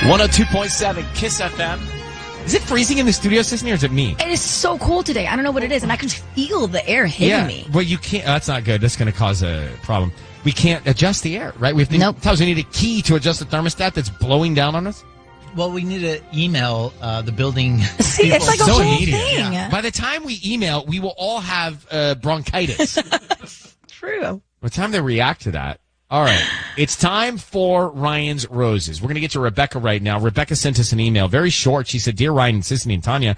102.7 Kiss FM. Is it freezing in the studio, Sisney, or is it me? It is so cold today. I don't know what it is, and I can feel the air hitting me. Well, you can't. That's not good. That's going to cause a problem. We can't adjust the air, right? Nope. Tells we need a key to adjust the thermostat that's blowing down on us. Well, we need to email the building. See, people. it's like a So whole immediate. thing. Yeah. By the time we email, we will all have bronchitis. True. By the time they react to that. All right. It's time for Ryan's Roses. We're going to get to Rebecca right now. Rebecca sent us an email, very short. She said, Dear Ryan, Sisney, and Tanya,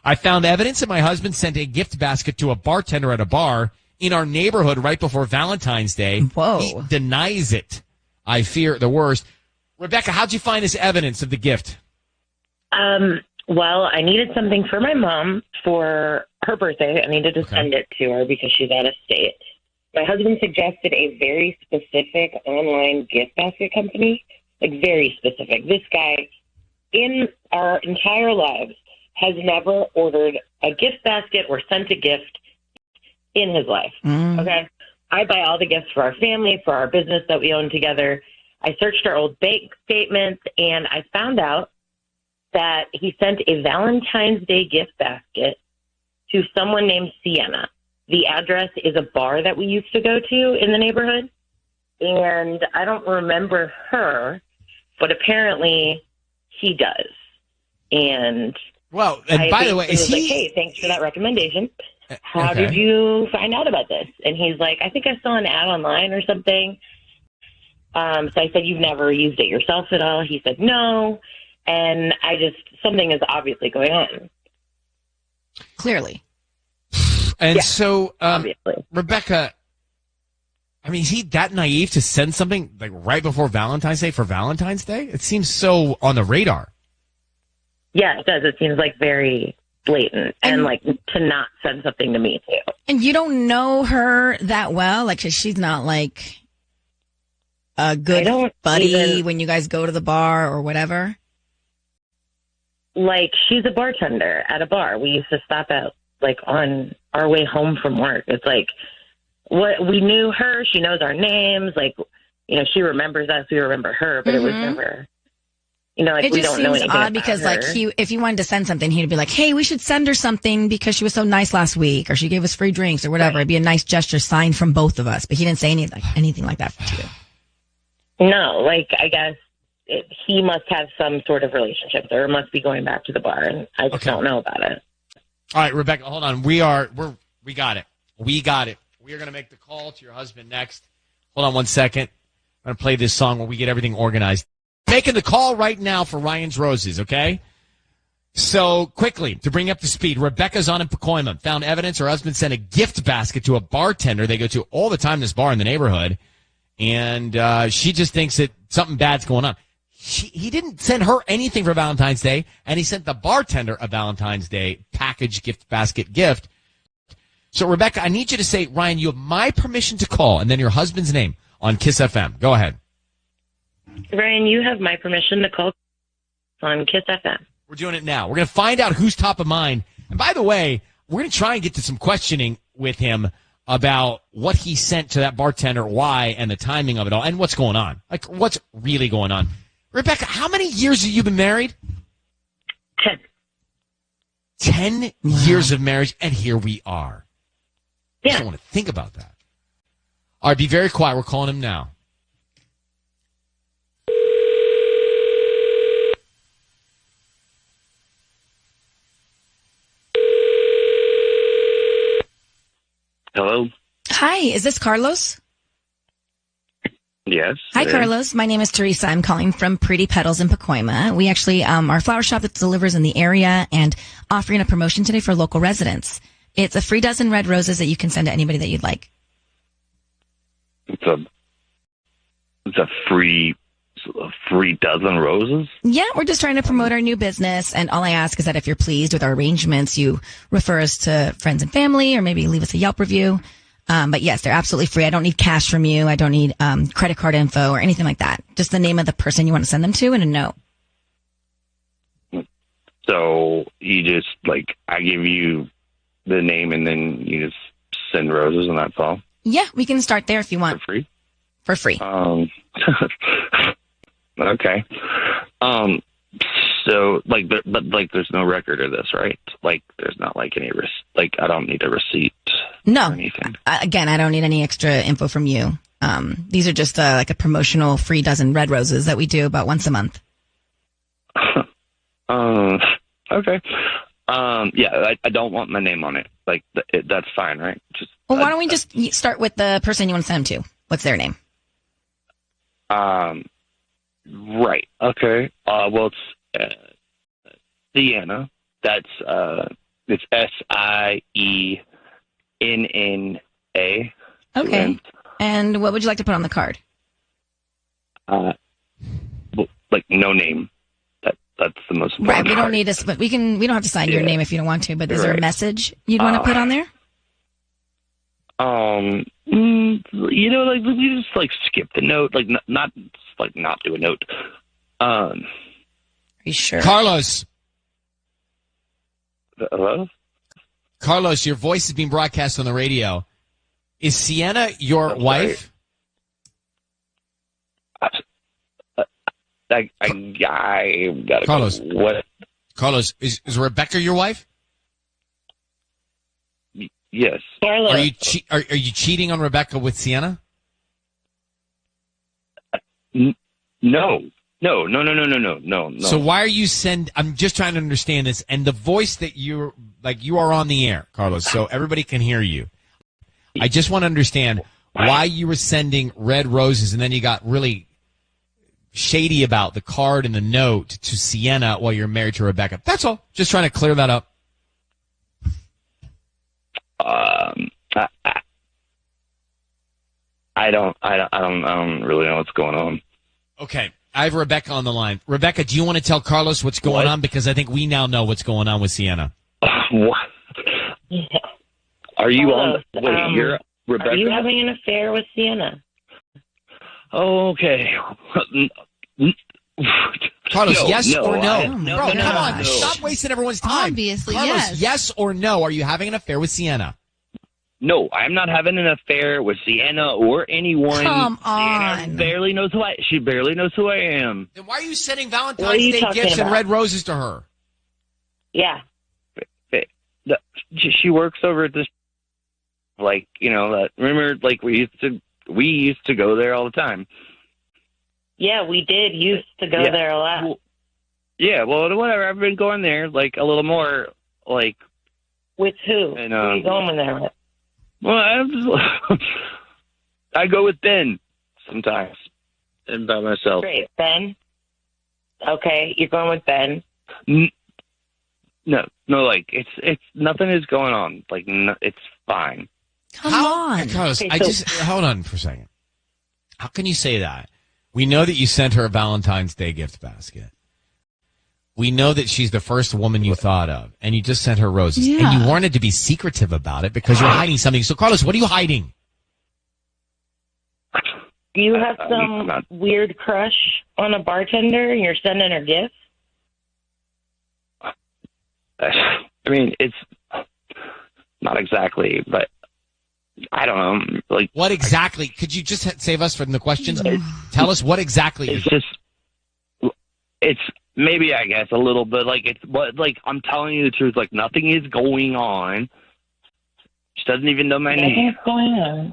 I found evidence that my husband sent a gift basket to a bartender at a bar in our neighborhood right before Valentine's Day. Whoa. He denies it. I fear the worst. Rebecca, how'd you find this evidence of the gift? Well, I needed something for my mom for her birthday. I needed to send it to her because she's out of state. My husband suggested a very specific online gift basket company, like very specific. This guy, in our entire lives, has never ordered a gift basket or sent a gift in his life. Okay? I buy all the gifts for our family, for our business that we own together. I searched our old bank statements, and I found out that he sent a Valentine's Day gift basket to someone named Sienna. The address is a bar that we used to go to in the neighborhood, and I don't remember her, but apparently he does. And Well, and by the way, is is he... he... like, hey, thanks for that recommendation. How Okay. did you find out about this? And he's like, I think I saw an ad online or something. So I said, you've never used it yourself at all? He said, no. And something is obviously going on. Clearly. And Yeah, so, obviously. Rebecca, I mean, is he that naive to send something like right before Valentine's Day for Valentine's Day? It seems so on the radar. Yeah, it does. It seems like very blatant and like to not send something to me too. And you don't know her that well? Like, 'cause she's not like a good buddy when you guys go to the bar or whatever? Like, she's a bartender at a bar. We used to stop at, like, on our way home from work. It's like, we knew her. She knows our names. Like, you know, she remembers us. We remember her, but it was never, you know, like, It we just don't know seems anything odd about because, her. like, if you wanted to send something, he'd be like, hey, we should send her something because she was so nice last week, or she gave us free drinks or whatever. Right. It'd be a nice gesture signed from both of us. But he didn't say anything like that to you. No, like, I guess he must have some sort of relationship there. It must be going back to the bar, and I just don't know about it. All right, Rebecca, hold on. We got it. We got it. We are going to make the call to your husband next. Hold on one second. I'm going to play this song where we get everything organized. Making the call right now for Ryan's Roses, okay? So, quickly, to bring up to speed, Rebecca's on in Pacoima. Found evidence her husband sent a gift basket to a bartender they go to all the time, this bar in the neighborhood. And she just thinks that something bad's going on. He didn't send her anything for Valentine's Day, and he sent the bartender a Valentine's Day package gift basket gift. So, Rebecca, I need you to say, Ryan, you have my permission to call, and then your husband's name on Kiss FM. Go ahead. Ryan, you have my permission to call on Kiss FM. We're doing it now. We're going to find out who's top of mind. And by the way, we're going to try and get to some questioning with him about what he sent to that bartender, why, and the timing of it all, and what's going on. Like, what's really going on. Rebecca, how many years have you been married? 10. 10 years of marriage, and here we are. I Yeah. don't want to think about that. All right, be very quiet. We're calling him now. Hello? Hi, is this Carlos? Yes. Hi, it is. Carlos. My name is Teresa. I'm calling from Pretty Petals in Pacoima. We actually are a flower shop that delivers in the area and offering a promotion today for local residents. It's a free dozen red roses that you can send to anybody that you'd like. It's a free dozen roses? Yeah, we're just trying to promote our new business. And all I ask is that if you're pleased with our arrangements, you refer us to friends and family or maybe leave us a Yelp review. But yes, they're absolutely free. I don't need cash from you. I don't need credit card info or anything like that. Just the name of the person you want to send them to and a note. So you just, like, I give you the name and then you just send roses and that's all? Yeah, we can start there if you For want. free? For free. Okay. So, like, but like, there's no record of this, right? Like, there's not like any like, I don't need a receipt. No. Or anything. Again, I don't need any extra info from you. These are just like a promotional free dozen red roses that we do about once a month. Okay. Yeah, I don't want my name on it. Like, that's fine, right? Just. Well, why don't we just start with the person you want to send them to? What's their name? Right. Okay. Well, it's Sienna. That's it's SIENNA. Okay. And what would you like to put on the card? Like, no name. That's the most important Right. We don't part. need to, but we don't have to sign your name if you don't want to. But is there a message you'd want to put on there? You know, like, we just like skip the note, like not do a note. Are you sure? Carlos. Hello? Carlos, your voice is being broadcast on the radio. Is Sienna your wife? I gotta Carlos. go. What? Carlos, is Rebecca your wife? Yes. Carlos, Are you cheating on Rebecca with Sienna? No. So why are you I'm just trying to understand this, and the voice that you are on the air, Carlos, so everybody can hear you. I just want to understand why you were sending red roses and then you got really shady about the card and the note to Sienna while you're married to Rebecca. That's all. Just trying to clear that up. I don't really know what's going on. Okay. I have Rebecca on the line. Rebecca, do you want to tell Carlos what's going on? Because I think we now know what's going on with Sienna. What? Yeah. Are you Carlos, on? Wait, you're Rebecca? Are you having an affair with Sienna? Okay. Carlos, No, yes no, or no? I- no, Bro, no, come on. no. Stop wasting everyone's time. Obviously, Carlos, yes or no? Are you having an affair with Sienna? No, I'm not having an affair with Sienna or anyone. Come Sienna on. barely knows who she barely knows who I am. Then why are you sending What are Valentine's you Day talking gifts and about? red roses to her? Yeah. She works over at this, like, you know, that, remember, like, we used to go there all the time. Yeah, we did used to go Yeah. there a lot. Well, yeah, well, whatever. I've been going there, like, a little more, like, With who? And, who are you going there with? well, I go with Ben sometimes, and by myself. Great. Ben? Okay, you're going with Ben. No, like, it's nothing is going on. Like, no, it's fine. Come on. Carlos, Okay, hold on for a second. How can you say that? We know that you sent her a Valentine's Day gift basket. We know that she's the first woman you thought of, and you just sent her roses. Yeah. And you wanted to be secretive about it because you're hiding something. So, Carlos, what are you hiding? Do you have I'm some not- weird crush on a bartender and you're sending her gifts? I mean, it's not exactly, but I don't know. Like, What exactly? Could you just save us from the questions? Tell us what exactly. it's just, it's maybe, I guess, a little bit like it's, but like, I'm telling you the truth, like, nothing is going on. She doesn't even know my name. Nothing's going on.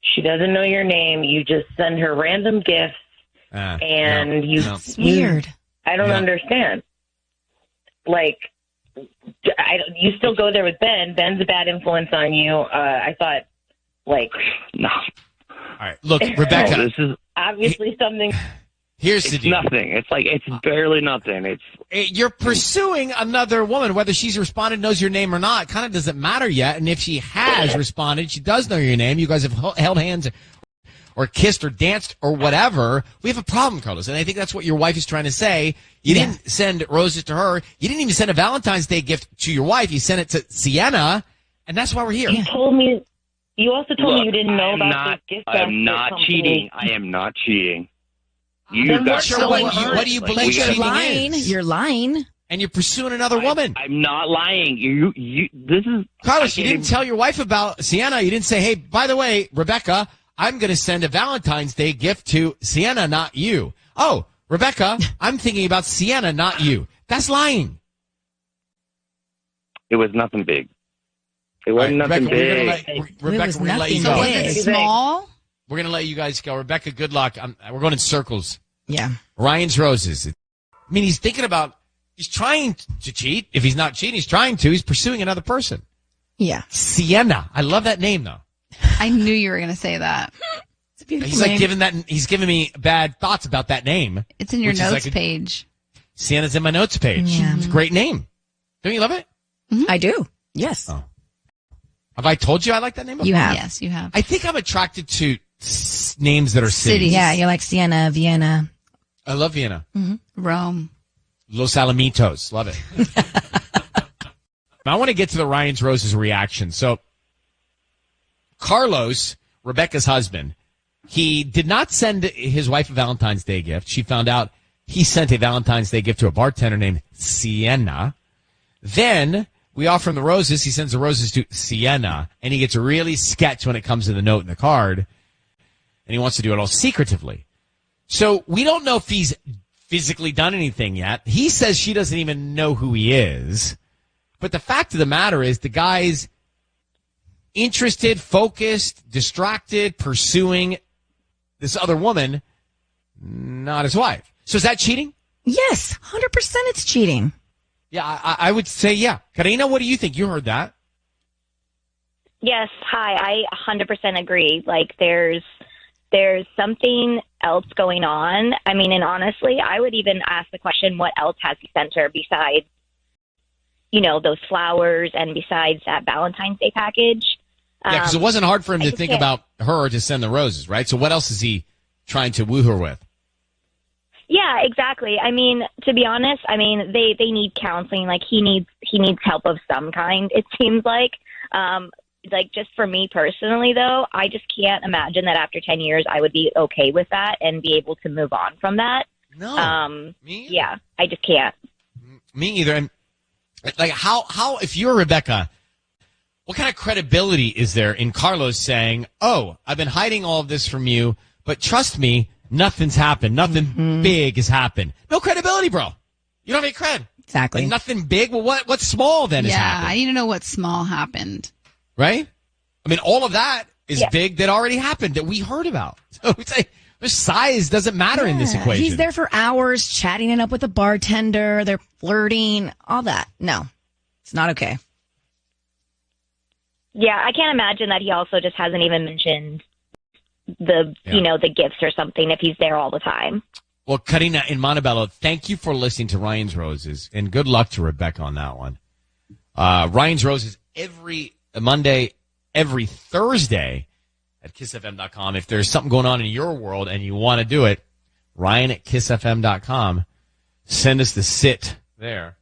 She doesn't know your name. You just send her random gifts, and you. Weird. I don't No. understand. Like, you still go there with Ben. Ben's a bad influence on you. I thought, like, No, All right. Look, Rebecca, this is, obviously something. here's the it's deal. nothing. It's like, it's barely nothing. It's, You're pursuing another woman, whether she's responded, knows your name or not. Kind of doesn't matter yet. And if she has responded, she does know your name. You guys have held hands or kissed or danced or whatever. We have a problem, Carlos. And I think that's what your wife is trying to say. You didn't send roses to her. You didn't even send a Valentine's Day gift to your wife. You sent it to Sienna. And that's why we're here. You told me. You also told me you didn't know I'm about not, this gift I'm basket not company. cheating. I am not cheating. You Then got what's Sure, So what, what what do you like, believe we gotta- cheating Lying. is? You're lying. And you're pursuing another woman. I'm not lying. You. This is Carlos, I you can't didn't tell your wife about Sienna. You didn't say, hey, by the way, Rebecca, I'm going to send a Valentine's Day gift to Sienna, not you. Oh, Rebecca, I'm thinking about Sienna, not you. That's lying. It was nothing big. It wasn't All right, nothing Rebecca, big. Rebecca, we're going to let you nothing go. Was it big. small? We're going to let you guys go. Rebecca, good luck. We're going in circles. Yeah. Ryan's Roses. I mean, he's trying to cheat. If he's not cheating, he's trying to. He's pursuing another person. Yeah. Sienna. I love that name, though. I knew you were going to say that. It's a beautiful He's like name. he's giving me bad thoughts about that name. It's in your Which is notes like page. Sienna's in my notes page. Yeah. It's a great name. Don't you love it? I do. Yes. Oh. Have I told you I like that name? You have. Yes, you have. I think I'm attracted to names that are cities. Yeah, you're like Sienna, Vienna. I love Vienna. Rome. Los Alamitos. Love it. I want to get to the Ryan's Roses reaction. So, Carlos, Rebecca's husband, he did not send his wife a Valentine's Day gift. She found out he sent a Valentine's Day gift to a bartender named Sienna. Then we offer him the roses. He sends the roses to Sienna, and he gets really sketch when it comes to the note and the card, and he wants to do it all secretively. So we don't know if he's physically done anything yet. He says she doesn't even know who he is. But the fact of the matter is the guy's interested, focused, distracted, pursuing this other woman, not his wife. So is that cheating? Yes, 100% it's cheating. Yeah, I would say yeah. Karina, what do you think? You heard that. Yes, hi. I 100% agree. Like there's something else going on. I mean, and honestly, I would even ask the question, what else has he sent her besides, those flowers and besides that Valentine's Day package? Yeah, because it wasn't hard for him to I think can't- about her to send the roses, right? So what else is he trying to woo her with? Yeah, exactly. I mean, to be honest, they need counseling. Like he needs help of some kind, it seems like. Like just for me personally though, I just can't imagine that after 10 years I would be okay with that and be able to move on from that. No. Me either. Yeah, I just can't. Me either. And like how if you're Rebecca, what kind of credibility is there in Carlos saying, "Oh, I've been hiding all of this from you, but trust me, nothing's happened. Nothing big has happened." No credibility, bro. You don't have any cred. Exactly. Like nothing big. Well, what's small then has Yeah, happened? I need to know what small happened. Right? I mean, all of that is Yeah. big that already happened that we heard about. So it's like, the size doesn't matter in this Yeah, equation. He's there for hours chatting it up with the bartender. They're flirting, all that. No, it's not okay. Yeah, I can't imagine that he also just hasn't even mentioned the gifts or something if he's there all the time. Well, Karina in Montebello, thank you for listening to Ryan's Roses, and good luck to Rebecca on that one. Ryan's Roses every Monday, every Thursday at KissFM.com. If there's something going on in your world and you want to do it, Ryan at KissFM.com. Send us the sit there.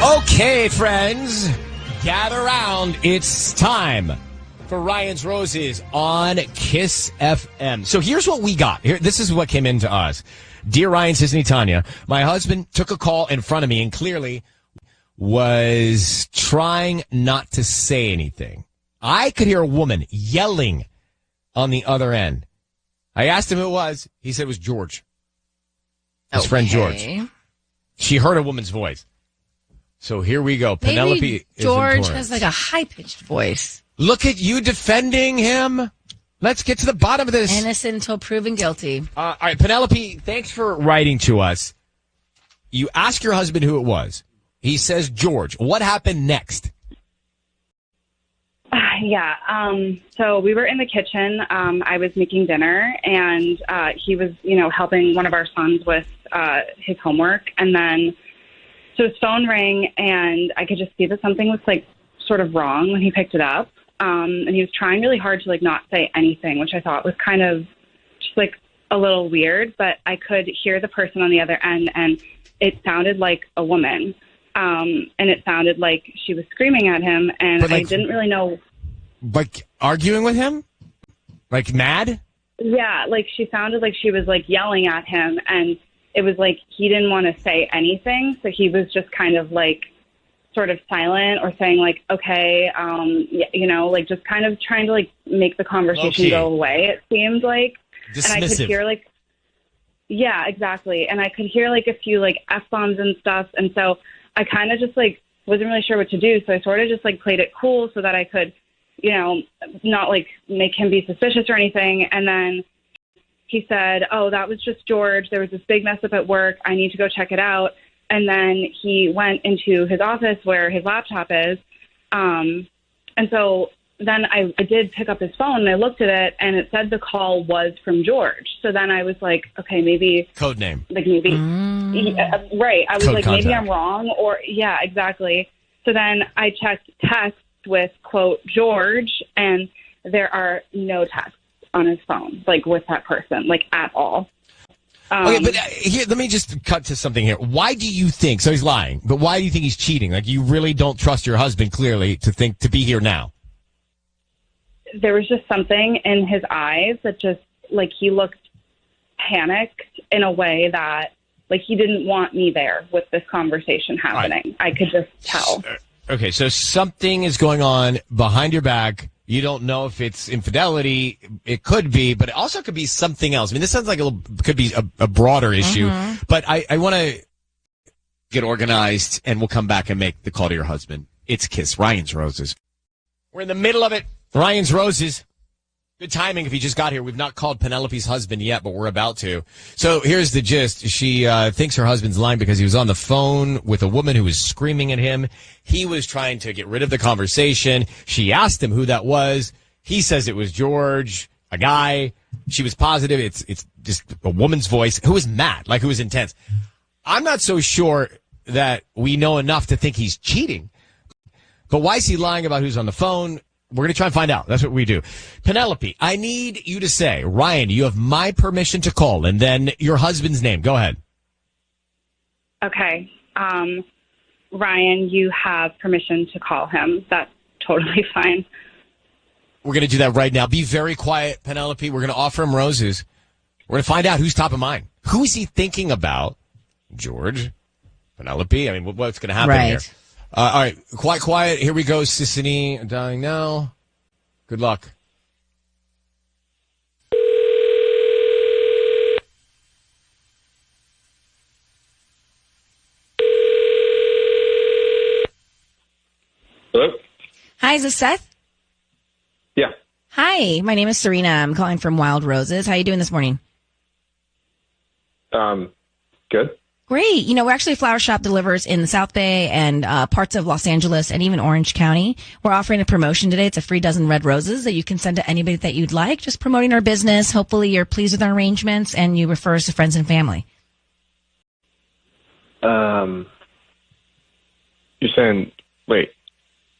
Okay, friends, gather round. It's time for Ryan's Roses on Kiss FM. So here's what we got. This is what came into us. Dear Ryan, Sisney, Tanya, my husband took a call in front of me and clearly was trying not to say anything. I could hear a woman yelling on the other end. I asked him who it was. He said it was George. His friend George. She heard a woman's voice. So here we go. Penelope Maybe is in George Torrance. has like a high-pitched voice. Look at you defending him. Let's get to the bottom of this. Innocent until proven guilty. All right, Penelope, thanks for writing to us. You ask your husband who it was. He says George. What happened next? Yeah. So we were in the kitchen. I was making dinner, and he was, helping one of our sons with his homework. And then, so his phone rang, and I could just see that something was sort of wrong when he picked it up. And he was trying really hard to not say anything, which I thought was kind of just a little weird. But I could hear the person on the other end, and it sounded like a woman. And it sounded like she was screaming at him, and I didn't really know. Like arguing with him? Like mad? Yeah, she sounded like she was yelling at him, and it was he didn't want to say anything, so he was just kind of sort of silent or saying okay, just kind of trying to make the conversation Low-key. go away. It seemed like. And I could Dismissive. hear like, yeah, exactly. And I could hear like a few like F-bombs and stuff. And so I kind of just like wasn't really sure what to do. So I sort of just like played it cool so that I could, not like make him be suspicious or anything. And then he said, "Oh, that was just George. There was this big mess up at work. I need to go check it out." And then he went into his office where his laptop is. And so then I did pick up his phone and I looked at it and it said the call was from George. So then I was like, okay, maybe Code name. like maybe, right. I was Code like, maybe contact. I'm wrong or yeah, exactly. So then I checked texts with quote George and there are no texts on his phone, like with that person, like at all. Okay, but here, let me just cut to something here. Why do you think, so he's lying, but why do you think he's cheating? Like, you really don't trust your husband, clearly, to be here now. There was just something in his eyes that just, like, he looked panicked in a way that, like, he didn't want me there with this conversation happening. Right. I could just tell. Okay, so something is going on behind your back. You don't know if it's infidelity. It could be, but it also could be something else. I mean, this sounds like could be a broader issue, but I want to get organized and we'll come back and make the call to your husband. It's Kiss, Ryan's Roses. We're in the middle of it. Ryan's Roses. Good timing if he just got here. We've not called Penelope's husband yet, but we're about to. So here's the gist. She thinks her husband's lying because he was on the phone with a woman who was screaming at him. He was trying to get rid of the conversation. She asked him who that was. He says it was George, a guy. She was positive. It's just a woman's voice who was mad, like who was intense. I'm not so sure that we know enough to think he's cheating. But why is he lying about who's on the phone? We're going to try and find out. That's what we do. Penelope, I need you to say, Ryan, you have my permission to call, and then your husband's name. Go ahead. Okay. Ryan, you have permission to call him. That's totally fine. We're going to do that right now. Be very quiet, Penelope. We're going to offer him roses. We're going to find out who's top of mind. Who is he thinking about? George? Penelope? I mean, what's going to happen here? All right, quiet. Here we go. Sissany dialing now. Good luck. Hello? Hi, is this Seth? Yeah. Hi, my name is Serena. I'm calling from Wild Roses. How you doing this morning? Good. Great. We're actually a flower shop delivers in the South Bay and parts of Los Angeles and even Orange County. We're offering a promotion today. It's a free dozen red roses that you can send to anybody that you'd like. Just promoting our business. Hopefully you're pleased with our arrangements and you refer us to friends and family. You're saying, wait,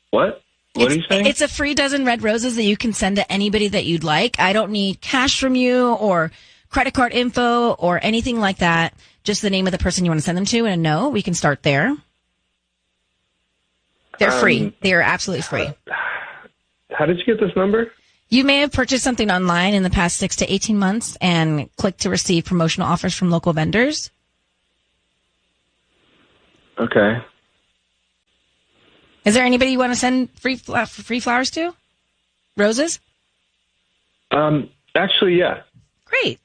what? What are you saying? It's a free dozen red roses that you can send to anybody that you'd like. I don't need cash from you or credit card info or anything like that. Just the name of the person you want to send them to and a no. We can start there. They're free. They are absolutely free. How did you get this number? You may have purchased something online in the past 6 to 18 months and clicked to receive promotional offers from local vendors. Okay. Is there anybody you want to send free flowers to? Roses? Actually, yeah. Great.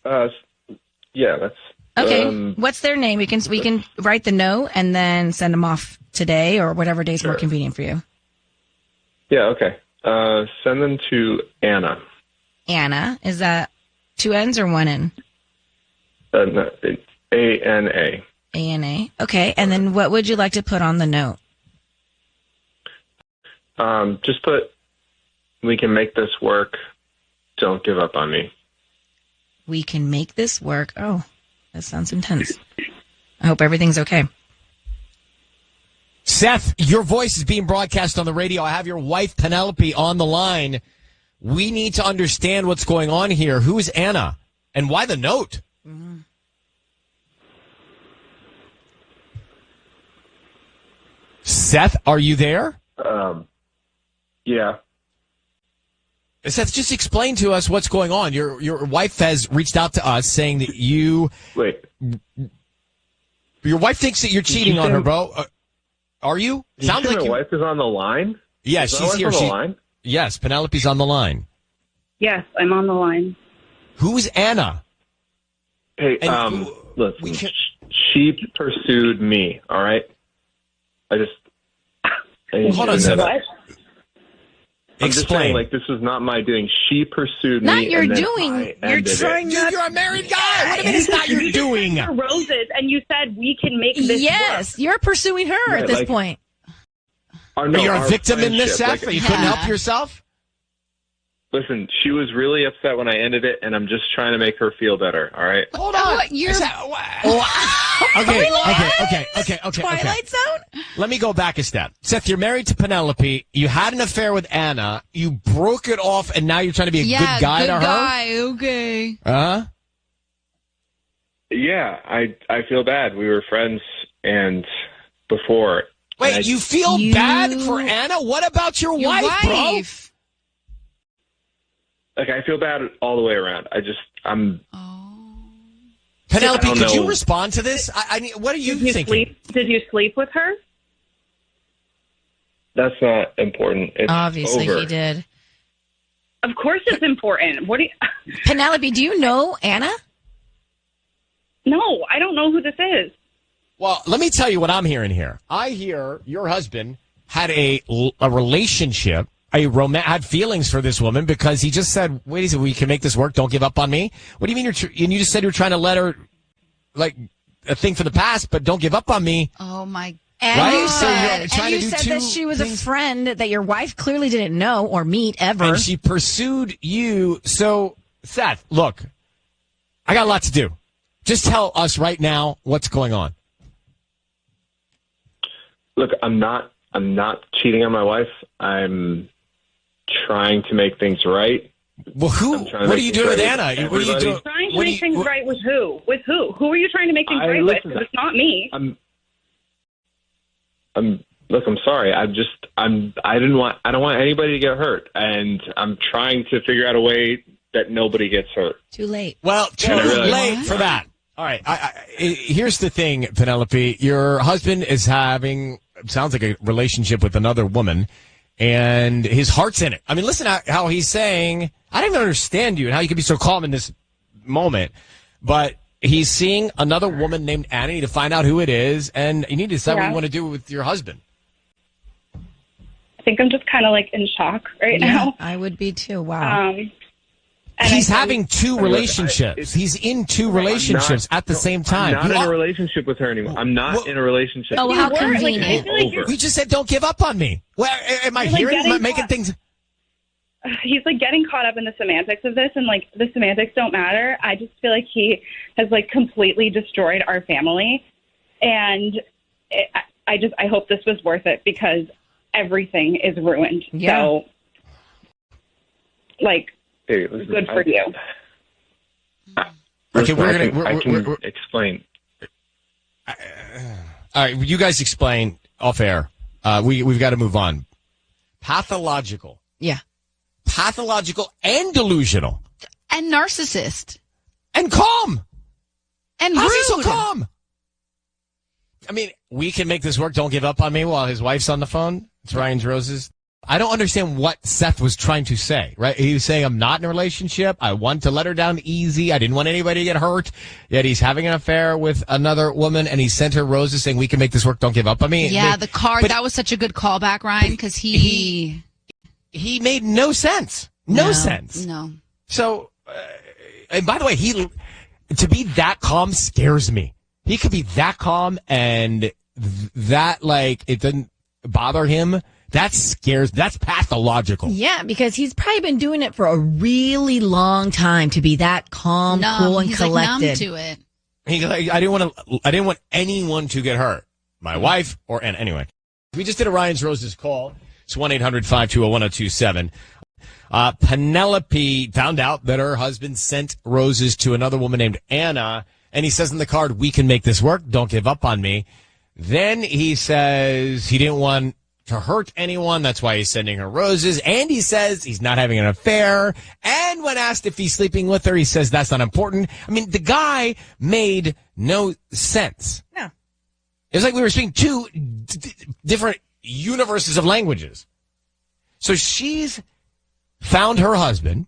Yeah, that's... Okay. What's their name? We can write the note and then send them off today or whatever day is more convenient for you. Yeah, okay. Send them to Anna. Anna. Is that 2 N's or 1 N? No, A-N-A. A-N-A. Okay. And then what would you like to put on the note? Just put, we can make this work. Don't give up on me. We can make this work. Oh, that sounds intense. I hope everything's okay. Seth, your voice is being broadcast on the radio. I have your wife, Penelope, on the line. We need to understand what's going on here. Who is Anna? And why the note? Mm-hmm. Seth, are you there? Yeah. Seth, just explain to us what's going on. Your wife has reached out to us saying that you... Wait. Your wife thinks that you're cheating on her, bro. Are you? Sounds like my wife is on the line? Yeah, she's here. On the line? Yes, Penelope's on the line. Yes, I'm on the line. Who's Anna? Hey, And listen, she pursued me, all right? Hold on a second. What? I'm just Explain. saying, like, this was not my doing. She pursued me. Not your and then doing. I You're ended trying it. not. You're a married guy. What do you mean it's not your doing? Roses, and you said we can make this Yes, work. you're pursuing her Right, at this like- point. Or no, You're a our victim in this, friendship, Seth? like, You couldn't help yourself? listen, she was really upset when I ended it, and I'm just trying to make her feel better, all right? Hold on. What, you're- Is that- Okay. Twilight Zone? Let me go back a step. Seth, you're married to Penelope. You had an affair with Anna. You broke it off, and now you're trying to be a good guy to her? Okay. Huh? Yeah, I feel bad. We were friends and before. Wait, and you feel bad for Anna? What about your wife, bro? Like, I feel bad all the way around. Penelope, I don't could you know. respond to this? What are you thinking? Did you sleep with her? That's not important. It's Obviously, over. he did. Of course it's important. What do you... Penelope, do you know Anna? No, I don't know who this is. Well, let me tell you what I'm hearing here. I hear your husband had a relationship, had feelings for this woman because he just said, wait a second, we can make this work. Don't give up on me. What do you mean and you just said you were trying to let her, like, a thing from the past, but don't give up on me. Oh, my And Right? you So said, you're trying to do that two she was things. a friend that your wife clearly didn't know or meet ever. And she pursued you. So, Seth, look, I got a lot to do. Just tell us right now what's going on. Look, I'm not cheating on my wife. I'm trying to make things right. Well, what are you doing with Anna? What are you doing? Trying to make things right with who? With who? Who are you trying to make things right with? 'Cause it's not me. Look, I'm sorry. I don't want anybody to get hurt, and I'm trying to figure out a way that nobody gets hurt. Too late. Well, too late for that. All right. Here's the thing, Penelope. Your husband is having, sounds like a relationship with another woman, and his heart's in it. I mean, listen how he's saying, I don't even understand you and how you can be so calm in this moment, but he's seeing another woman named Anna. You need to find out who it is, and you need to decide what you want to do with your husband. I think I'm just kind of like in shock right now. I would be too. Wow. And He's I think- having two relationships. He's in two relationships at the same time. I'm not in a relationship with her anymore. I'm not in a relationship. Oh, with how her. convenient. I feel like Over. We just said don't give up on me. Well, am I Like hearing, getting making caught- things... He's like getting caught up in the semantics of this, and like the semantics don't matter. I just feel like he has like completely destroyed our family, and I hope this was worth it because everything is ruined. Yeah. So, like, Hey, listen, good for you. Okay, Listen, I can we're explain. all right, you guys explain off air. We've got to move on. Pathological and delusional And narcissist. and calm. And How's he rude. so calm? I mean, we can make this work. Don't give up on me while his wife's on the phone. It's Ryan's Roses. I don't understand what Seth was trying to say, right? He was saying, I'm not in a relationship. I want to let her down easy. I didn't want anybody to get hurt. Yet he's having an affair with another woman, and he sent her roses saying, we can make this work. Don't give up on me. Yeah, the card, that was such a good callback, Ryan, because he He made no sense. No sense. No. So, and by the way, to be that calm scares me. He could be that calm and that, like, it doesn't bother him. That's pathological. Yeah, because he's probably been doing it for a really long time to be that calm, cool, and He's collected. like numb to it. He, like, I didn't want anyone to get hurt. My wife and anyway. We just did a Ryan's Roses call. It's 1-800-520-1027. Penelope found out that her husband sent roses to another woman named Anna, and he says in the card, we can make this work. Don't give up on me. Then he says he didn't want to hurt anyone. That's why he's sending her roses. And he says he's not having an affair. And when asked if he's sleeping with her, he says that's not important. I mean, the guy made no sense. No. It's like we were speaking two different universes of languages. So she's found her husband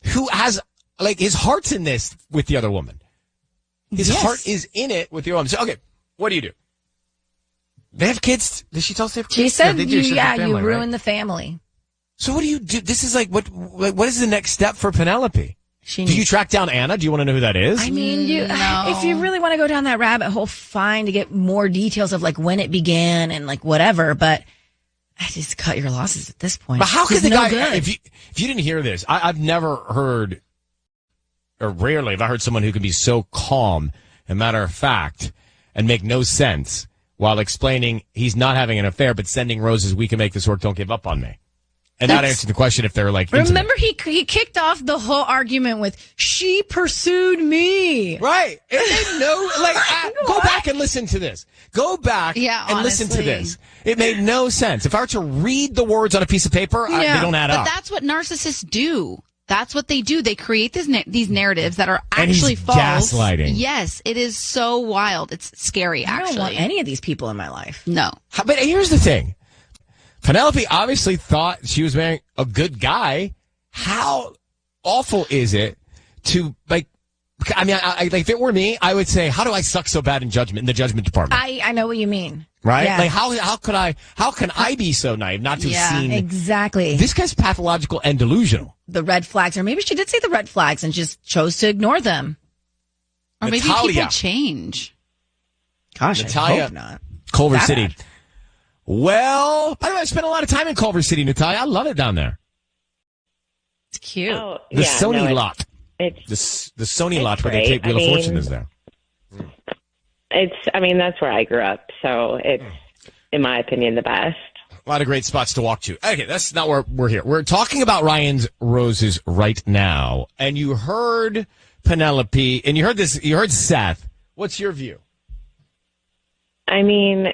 who has like his heart's in this with the other woman. His Yes. heart is in it with the other woman. So, okay, what do you do? They have kids. Did she tell us they have kids? She said, they do. She said the you family, ruined right? the family. So what do you do? This is like, what is the next step for Penelope? She Do you track down Anna? Do you want to know who that is? I mean, if you really want to go down that rabbit hole, fine, to get more details of like when it began and like whatever, but I just cut your losses at this point. But how could He's the no guy, good. if you didn't hear this, I've never heard, or rarely have I heard someone who can be so calm and matter of fact and make no sense while explaining he's not having an affair, but sending roses, we can make this work, don't give up on me. And not answering the question if they're like, Remember, he kicked off the whole argument with, she pursued me. right. It made no, like, go back and listen to this. Go back and listen to honestly. this. It made no sense. If I were to read the words on a piece of paper, they don't add But up. that's what narcissists do. That's what they do. They create these narratives that are And actually he's false. gaslighting. Yes, it is so wild. It's scary, I actually. don't want any of these people in my life. No. But here's the thing. Penelope obviously thought she was marrying a good guy. How awful is it to, like, I mean, like, if it were me, I would say, how do I suck so bad in the judgment department? I know what you mean. Right? Yeah. Like, how can I be so naive not to have seen Exactly. this guy's pathological and delusional? The red flags, or maybe she did say the red flags and just chose to ignore them. Or maybe Natalia. people change. Gosh, Natalia, I hope not. Culver That City. bad. Well, by the way, I spent a lot of time in Culver City, Natalia. I love it down there. It's cute. Oh, The yeah, Sony no, lot. It's The Sony It's lot where they great. take Wheel I of Fortune mean- is there. I mean, that's where I grew up, so it's, in my opinion, the best. A lot of great spots to walk to. Okay, that's not where we're here. We're talking about Ryan's Roses right now. And you heard Penelope, and you heard Seth. What's your view? I mean,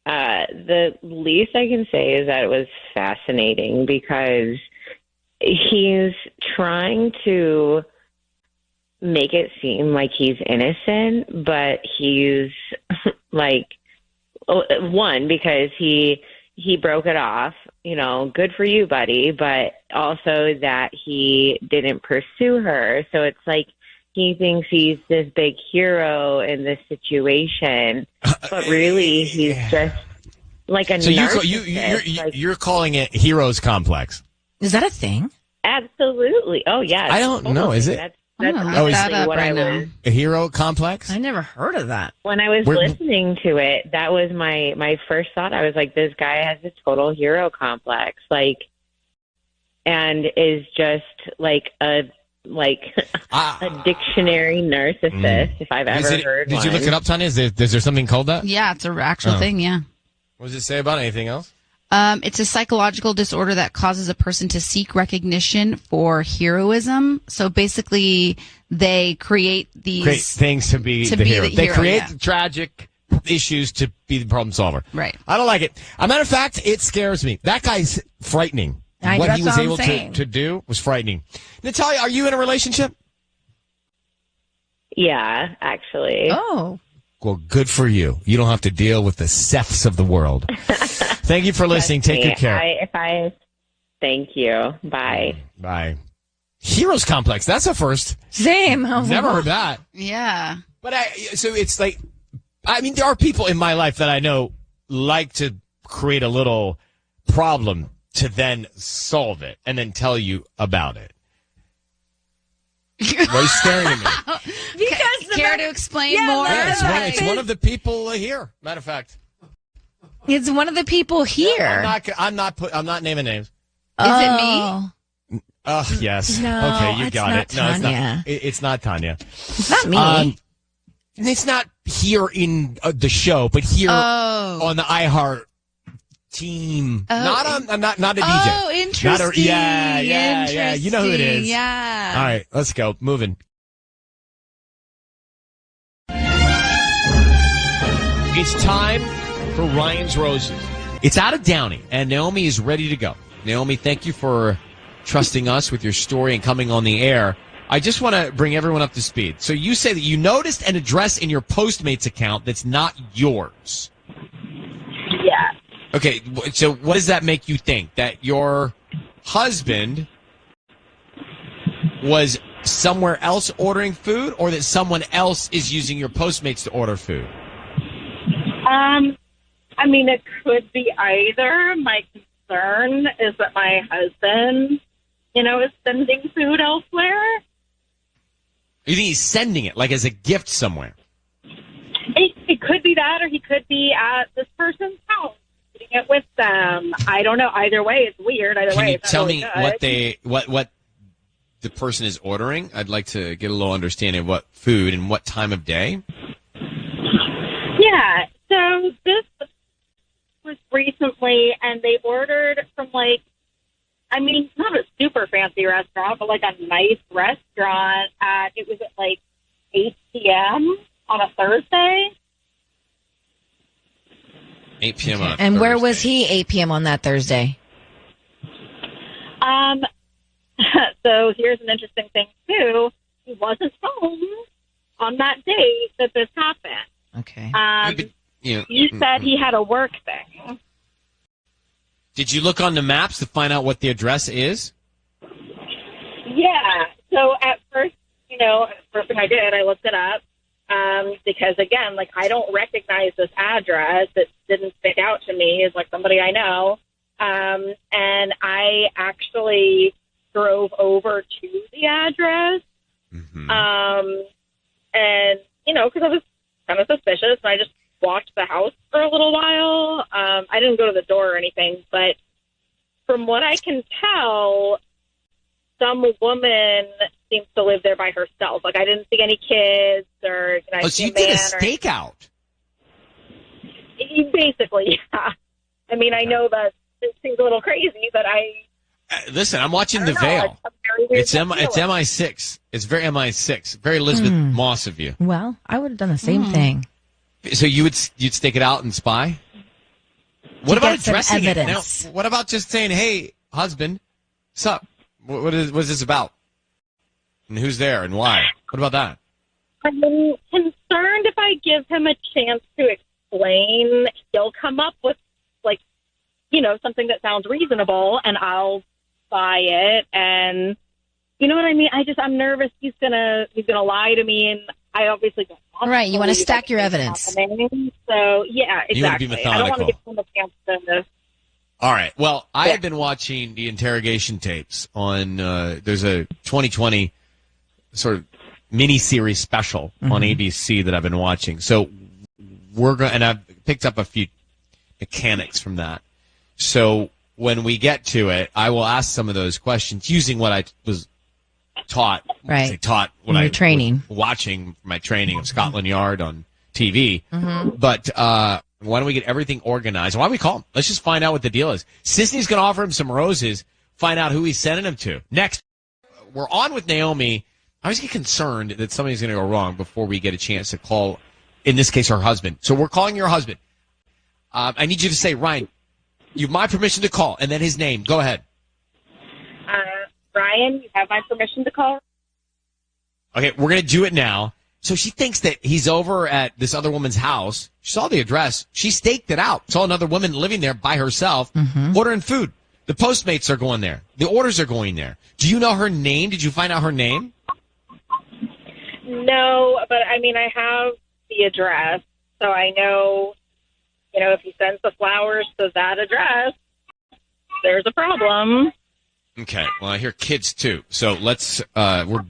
the least I can say is that it was fascinating because he's trying to make it seem like he's innocent, but he's like, one, because he broke it off, good for you, buddy, but also that he didn't pursue her. So it's like he thinks he's this big hero in this situation, but really he's just like a So narcissist. you're calling it heroes complex. Is that a thing? Absolutely. Oh, yeah. I don't know. Is it? That's I'm gonna Oh, look is that it- up what right I now. was. A hero complex? I never heard of that. When I was listening to it, that was my first thought. I was like, this guy has a total hero complex, and is just like a dictionary narcissist, if I've ever heard Did one. you look it up, Tanya? Is there something called that? Yeah, it's an actual Oh. thing, yeah. What does it say about it? Anything else? It's a psychological disorder that causes a person to seek recognition for heroism. So basically, they create these Great things to be the hero. They create yeah. tragic issues to be the problem solver. Right. I don't like it. As a matter of fact, it scares me. That guy's frightening. What that's he was what I'm able saying. to do was frightening. Natalia, are you in a relationship? Yeah, actually. Oh. Well, good for you. You don't have to deal with the Seths of the world. Thank you for listening. Take good care. Thank you. Bye. Bye. Heroes complex. That's a first. Same. I was Never like, heard that. Yeah. But so it's like, I mean, there are people in my life that I know like to create a little problem to then solve it and then tell you about it. Why are you staring at me? Because Care to explain Yeah, more? Yeah, it's one of the people here. Matter of fact, it's one of the people here. I'm not naming names. Is it me? Oh, yes. No, Okay, you it's got not it. No, it's not. Tanya. It's not Tanya. It's not me. It's not here in the show, but here Oh. on the iHeart team. Oh, not a DJ. Oh, interesting. Yeah. You know who it is. Yeah. All right, let's go. Moving. It's time for Ryan's Roses. It's out of Downey, and Naomi is ready to go. Naomi, thank you for trusting us with your story and coming on the air. I just want to bring everyone up to speed. So you say that you noticed an address in your Postmates account that's not yours. Yeah. Okay, so what does that make you think? That your husband was somewhere else ordering food, or that someone else is using your Postmates to order food? I mean, it could be either. My concern is that my husband, is sending food elsewhere. You think he's sending it, like as a gift somewhere? It could be that, or he could be at this person's house, eating it with them. I don't know. Either way, it's weird. Either Can way, you it's tell really me good. what the person is ordering? I'd like to get a little understanding of what food and what time of day. Yeah. So this was recently, and they ordered from not a super fancy restaurant, but like a nice restaurant. It was at 8 p.m. on a Thursday. 8 p.m. on a And where was Thursday. he 8 p.m. on that Thursday? So here's an interesting thing too. He wasn't home on that day that this happened. Okay. He said he had a work thing. Did you look on the maps to find out what the address is? Yeah. So at first, first thing I did, I looked it up because again, I don't recognize this address. It didn't stick out to me as somebody I know. And I actually drove over to the address. Mm-hmm. And because I was kind of suspicious, and I just walked the house for a little while. I didn't go to the door or anything, but from what I can tell, some woman seems to live there by herself. I didn't see any kids or So you did a stakeout. Basically, yeah. I mean, I know that it seems a little crazy, but Listen, I'm watching The I don't know, Veil. a very weird It's MI6. It's very MI6. Very Elizabeth Moss of you. Well, I would have done the same thing. So you'd stake it out and spy? What about get some addressing it? Now, evidence. what about just saying, "Hey, husband, what's up? What is this about? And who's there and why?" What about that? I'm concerned if I give him a chance to explain, he'll come up with something that sounds reasonable, and I'll buy it. And you know what I mean? I'm nervous he's gonna lie to me, and I obviously don't want Right, you want to believe stack your everything's evidence. happening. So yeah, You wanna be exactly. I don't want to methodical. give him a chance to. All right. Well, I have been watching the interrogation tapes on. There's a 2020 sort of mini-series special on ABC that I've been watching. So and I've picked up a few mechanics from that. So when we get to it, I will ask some of those questions using what I was taught. Right. When In I your training. was watching my training of Scotland Yard on TV. But why don't we get everything organized? Why don't we call him? Let's just find out what the deal is. Sisney's going to offer him some roses, find out who he's sending them to. Next, we're on with Naomi. I was getting concerned that something's going to go wrong before we get a chance to call, in this case, her husband. So we're calling your husband. I need you to say, Ryan, you have my permission to call, and then his name. Go ahead. Ryan, you have my permission to call? Okay, we're going to do it now. So she thinks that he's over at this other woman's house. She saw the address. She staked it out. Saw another woman living there by herself, ordering food. The Postmates are going there. The orders are going there. Do you know her name? Did you find out her name? No, but I mean, I have the address, so I know, if he sends the flowers to that address, there's a problem. Okay. Well, I hear kids too. So let's, we're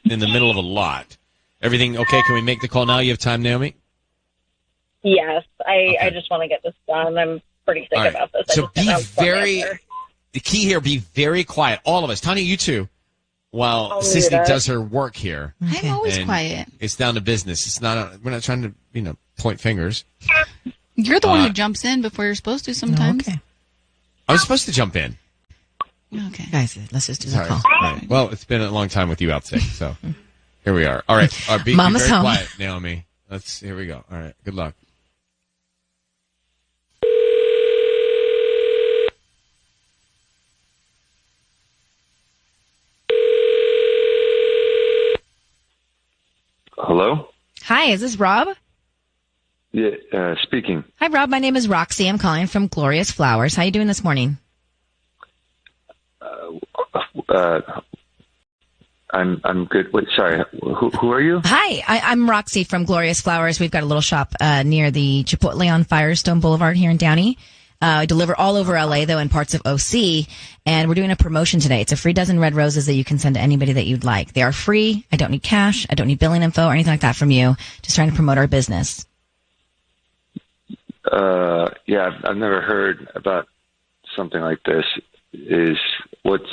in the middle of a lot. Everything okay? Can we make the call now? You have time, Naomi? Yes, I just want to get this done. I'm pretty sick All right. about this. So the key here, be very quiet. All of us. Tanya, you too. While I'll Sissy mute it. does her work here. I'm always And quiet. It's down to business. It's not, we're not trying to, point fingers. You're the one who jumps in before you're supposed to sometimes. Okay. I was supposed to jump in. Okay. Guys, let's just do the Sorry. call. All right. Well, it's been a long time with you out sick, so here we are. All right. Be Mama's very home. quiet, Naomi. Here we go. All right. Good luck. Hello? Hi, is this Rob? Yeah, speaking. Hi, Rob. My name is Roxy. I'm calling from Glorious Flowers. How you doing this morning? I'm good. Wait, sorry. Who are you? Hi, I'm Roxy from Glorious Flowers. We've got a little shop near the Chipotle on Firestone Boulevard here in Downey. I deliver all over LA, though, and parts of OC. And we're doing a promotion today. It's a free dozen red roses that you can send to anybody that you'd like. They are free. I don't need cash. I don't need billing info or anything like that from you. Just trying to promote our business. Yeah, I've never heard about something like this. What's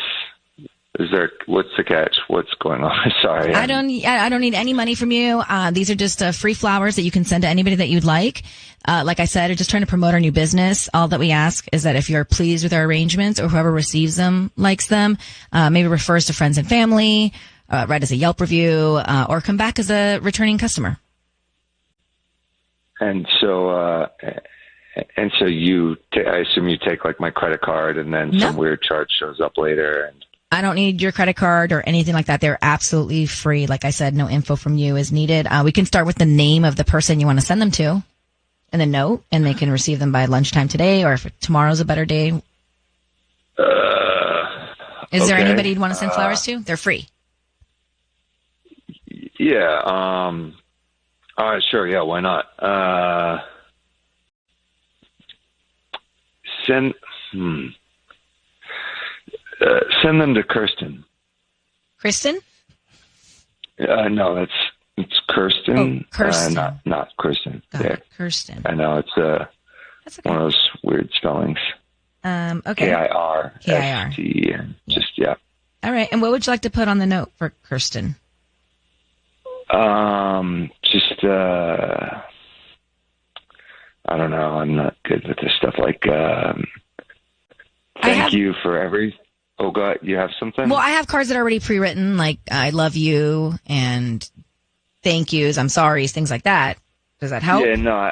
the catch? What's going on? Sorry. I don't need any money from you. These are just free flowers that you can send to anybody that you'd like. Like I said, we're just trying to promote our new business. All that we ask is that if you're pleased with our arrangements or whoever receives them likes them, maybe refers to friends and family, write us a Yelp review, or come back as a returning customer. And so, I assume you take like my credit card, and then some weird charge shows up later. And I don't need your credit card or anything like that. They're absolutely free. Like I said, no info from you is needed. We can start with the name of the person you want to send them to and the note, and they can receive them by lunchtime today, or if tomorrow's a better day. Is there anybody you'd want to send flowers to? They're free. Yeah. Sure. Yeah. Why not? Send them to Kirsten. Kristen? No, it's Kirsten. Oh, Kirsten. Not Kristen. Yeah. Kirsten. I know it's That's okay. one of those weird spellings. Okay. KIRST. And just yeah. All right. And what would you like to put on the note for Kirsten? I don't know. I'm not good with this stuff. Like, thank you for every. Oh God, you have something? Well, I have cards that are already pre-written, like I love you and thank yous, I'm sorry, things like that. Does that help? Yeah, no,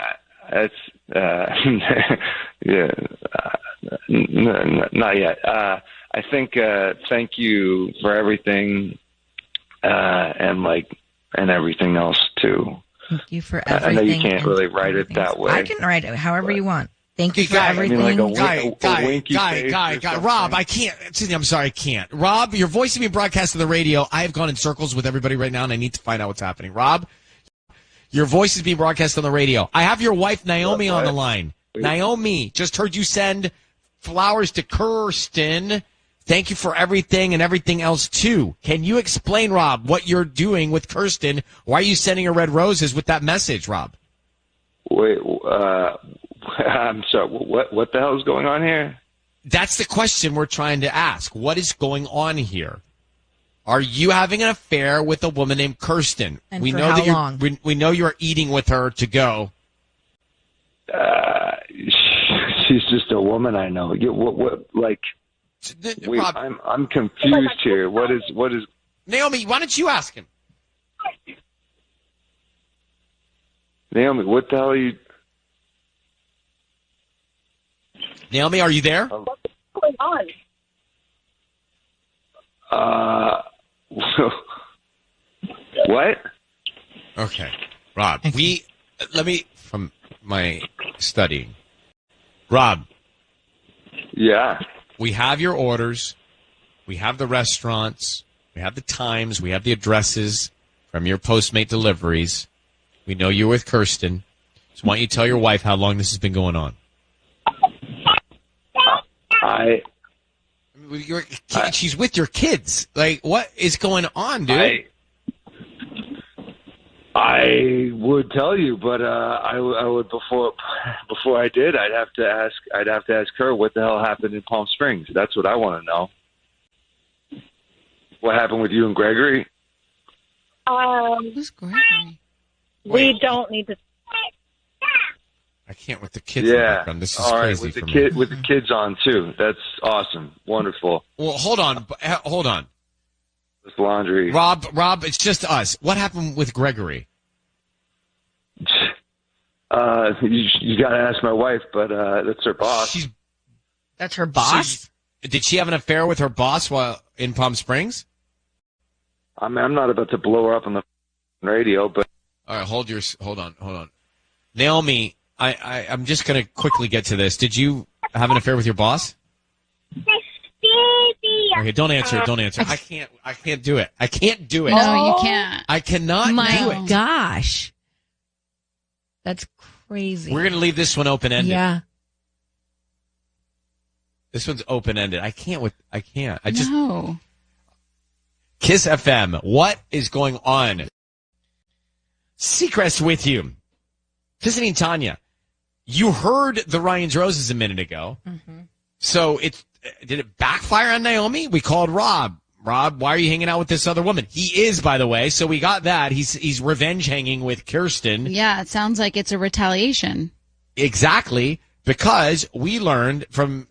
that's yeah, not yet. I think thank you for everything, and everything else too. Thank you for everything. I know you can't really write it that way. I can write it however you want. Thank you for Guy, everything. I mean, Guy, Rob, I can't. Sydney, I'm sorry, I can't. Rob, your voice is being broadcast on the radio. I have gone in circles with everybody right now, and I need to find out what's happening. Rob, your voice is being broadcast on the radio. I have your wife, Naomi, on the line. Wait. Naomi, just heard you send flowers to Kirsten. Thank you for everything and everything else, too. Can you explain, Rob, what you're doing with Kirsten? Why are you sending her red roses with that message, Rob? Wait, I'm sorry. What the hell is going on here? That's the question we're trying to ask. What is going on here? Are you having an affair with a woman named Kirsten? And we for know how that long? We know you're eating with her to go. She's just a woman I know. Rob, I'm confused here. What is? Naomi, why don't you ask him? Naomi, what the hell are you? Naomi, are you there? What's going on? What? Okay, Rob. From my studying. Rob. Yeah. We have your orders. We have the restaurants. We have the times. We have the addresses from your Postmate deliveries. We know you're with Kirsten. So why don't you tell your wife how long this has been going on? She's with your kids. Like, what is going on, dude? I would tell you, but I would before I did. I'd have to ask her what the hell happened in Palm Springs. That's what I want to know. What happened with you and Gregory? Who's Gregory? We don't need to. I can't with the kids. In the background. This is all right, crazy with for the me. With the kids on too. That's awesome, wonderful. Well, hold on. This laundry, Rob, it's just us. What happened with Gregory? You got to ask my wife, but that's her boss. That's her boss? Did she have an affair with her boss while in Palm Springs? I mean, I'm not about to blow her up on the radio, but all right, hold on. Naomi, I'm just going to quickly get to this. Did you have an affair with your boss? Baby. Okay, don't answer it. Don't answer. I can't do it. I can't do it. No, you can't. I cannot do My it. gosh. That's crazy. We're going to leave this one open-ended. Yeah. This one's open-ended. I can't. I just. No. Kiss FM. What is going on? Seacrest with you. Visiting Tanya. You heard the Ryan's Roses a minute ago. Mm-hmm. So did it backfire on Naomi? We called Rob. Rob, why are you hanging out with this other woman? He is, by the way. So we got that. He's revenge hanging with Kirsten. Yeah, it sounds like it's a retaliation. Exactly. Because we learned from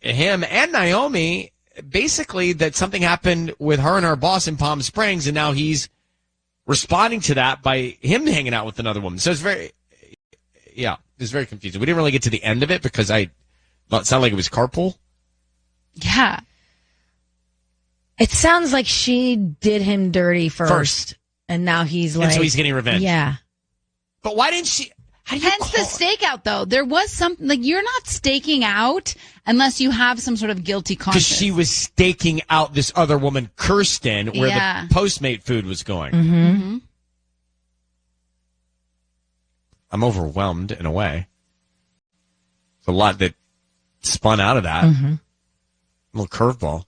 him and Naomi basically that something happened with her and her boss in Palm Springs, and now he's responding to that by him hanging out with another woman. So it's very confusing. We didn't really get to the end of it because I thought it sounded like it was carpool. Yeah. It sounds like she did him dirty first. And now he's like. And so he's getting revenge. Yeah. But why didn't she? Hence the stakeout, though. There was something like you're not staking out unless you have some sort of guilty conscience. Because she was staking out this other woman, Kirsten, where the Postmate food was going. Mm-hmm. I'm overwhelmed in a way. There's a lot that spun out of that. Mm-hmm. A little curveball.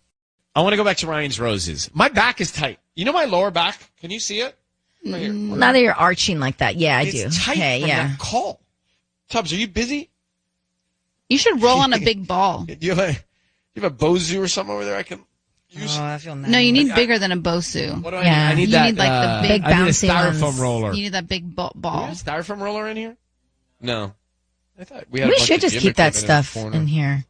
I want to go back to Ryan's Roses. My back is tight. You know my lower back? Can you see it? Right here. Now that you're arching like that, yeah, I it's do. Tight okay, from yeah. That call. Tubbs, are you busy? You should roll on a big ball. Do you have a Bozu or something over there I can use? Oh, I feel nice. No, you need bigger than a Bosu. What do I need? I need you that. need like the big bouncy I need a styrofoam ones. roller. You need that big ball. Do we have a styrofoam roller in here? No. I thought we should just keep that stuff in here.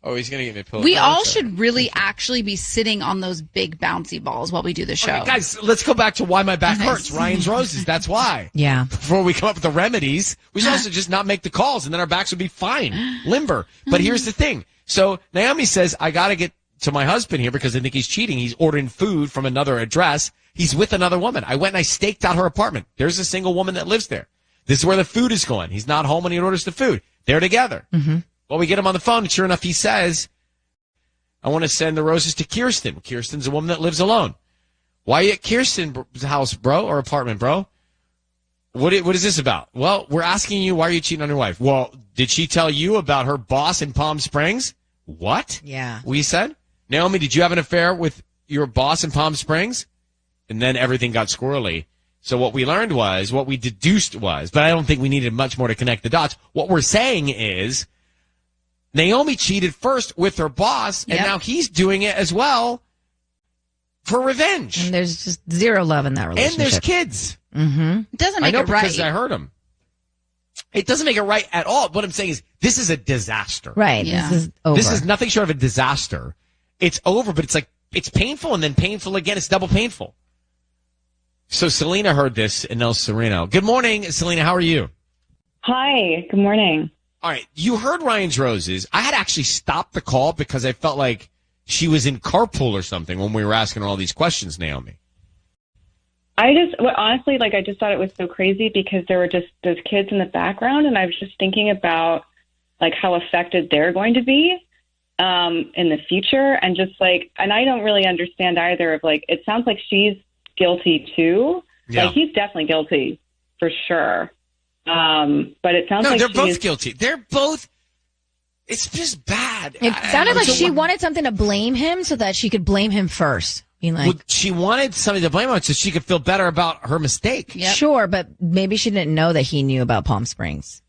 Oh, he's going to give me a pillow. We all should really actually be sitting on those big bouncy balls while we do the show. Okay, guys, let's go back to why my back hurts. Ryan's Roses. That's why. Yeah. Before we come up with the remedies, we should also just not make the calls, and then our backs would be fine, limber. But here's the thing. So Naomi says, I got to get to my husband here because I think he's cheating. He's ordering food from another address. He's with another woman. I went and I staked out her apartment. There's a single woman that lives there. This is where the food is going. He's not home when he orders the food. They're together. Mm-hmm. Well, we get him on the phone, and sure enough, he says, I want to send the roses to Kirsten. Kirsten's a woman that lives alone. Why are you at Kirsten's house, bro, or apartment, bro? What is this about? Well, we're asking you, why are you cheating on your wife? Well, did she tell you about her boss in Palm Springs? What? Yeah. We said, Naomi, did you have an affair with your boss in Palm Springs? And then everything got squirrely. So what we learned was, what we deduced was, but I don't think we needed much more to connect the dots. What we're saying is, Naomi cheated first with her boss, and now he's doing it as well for revenge. And there's just zero love in that relationship. And there's kids. Mm-hmm. It doesn't make I know it right. because I heard him. It doesn't make it right at all. What I'm saying is, this is a disaster. Right. Yeah. This is over. This is nothing short of a disaster. It's over, but it's like, it's painful and then painful again. It's double painful. So Selena heard this in El Sereno. Good morning, Selena. How are you? Hi. Good morning. All right. You heard Ryan's Roses. I had actually stopped the call because I felt like she was in carpool or something when we were asking her all these questions, Naomi. Honestly, I just thought it was so crazy because there were just those kids in the background, and I was just thinking about how affected they're going to be in the future, and and I don't really understand either of it sounds like she's guilty too. Yeah. He's definitely guilty for sure. But it sounds like they're both guilty. They're both. It's just bad. It sounded like she wanted something to blame him so that she could blame him first. She wanted something to blame on so she could feel better about her mistake. Yep. Sure, but maybe she didn't know that he knew about Palm Springs.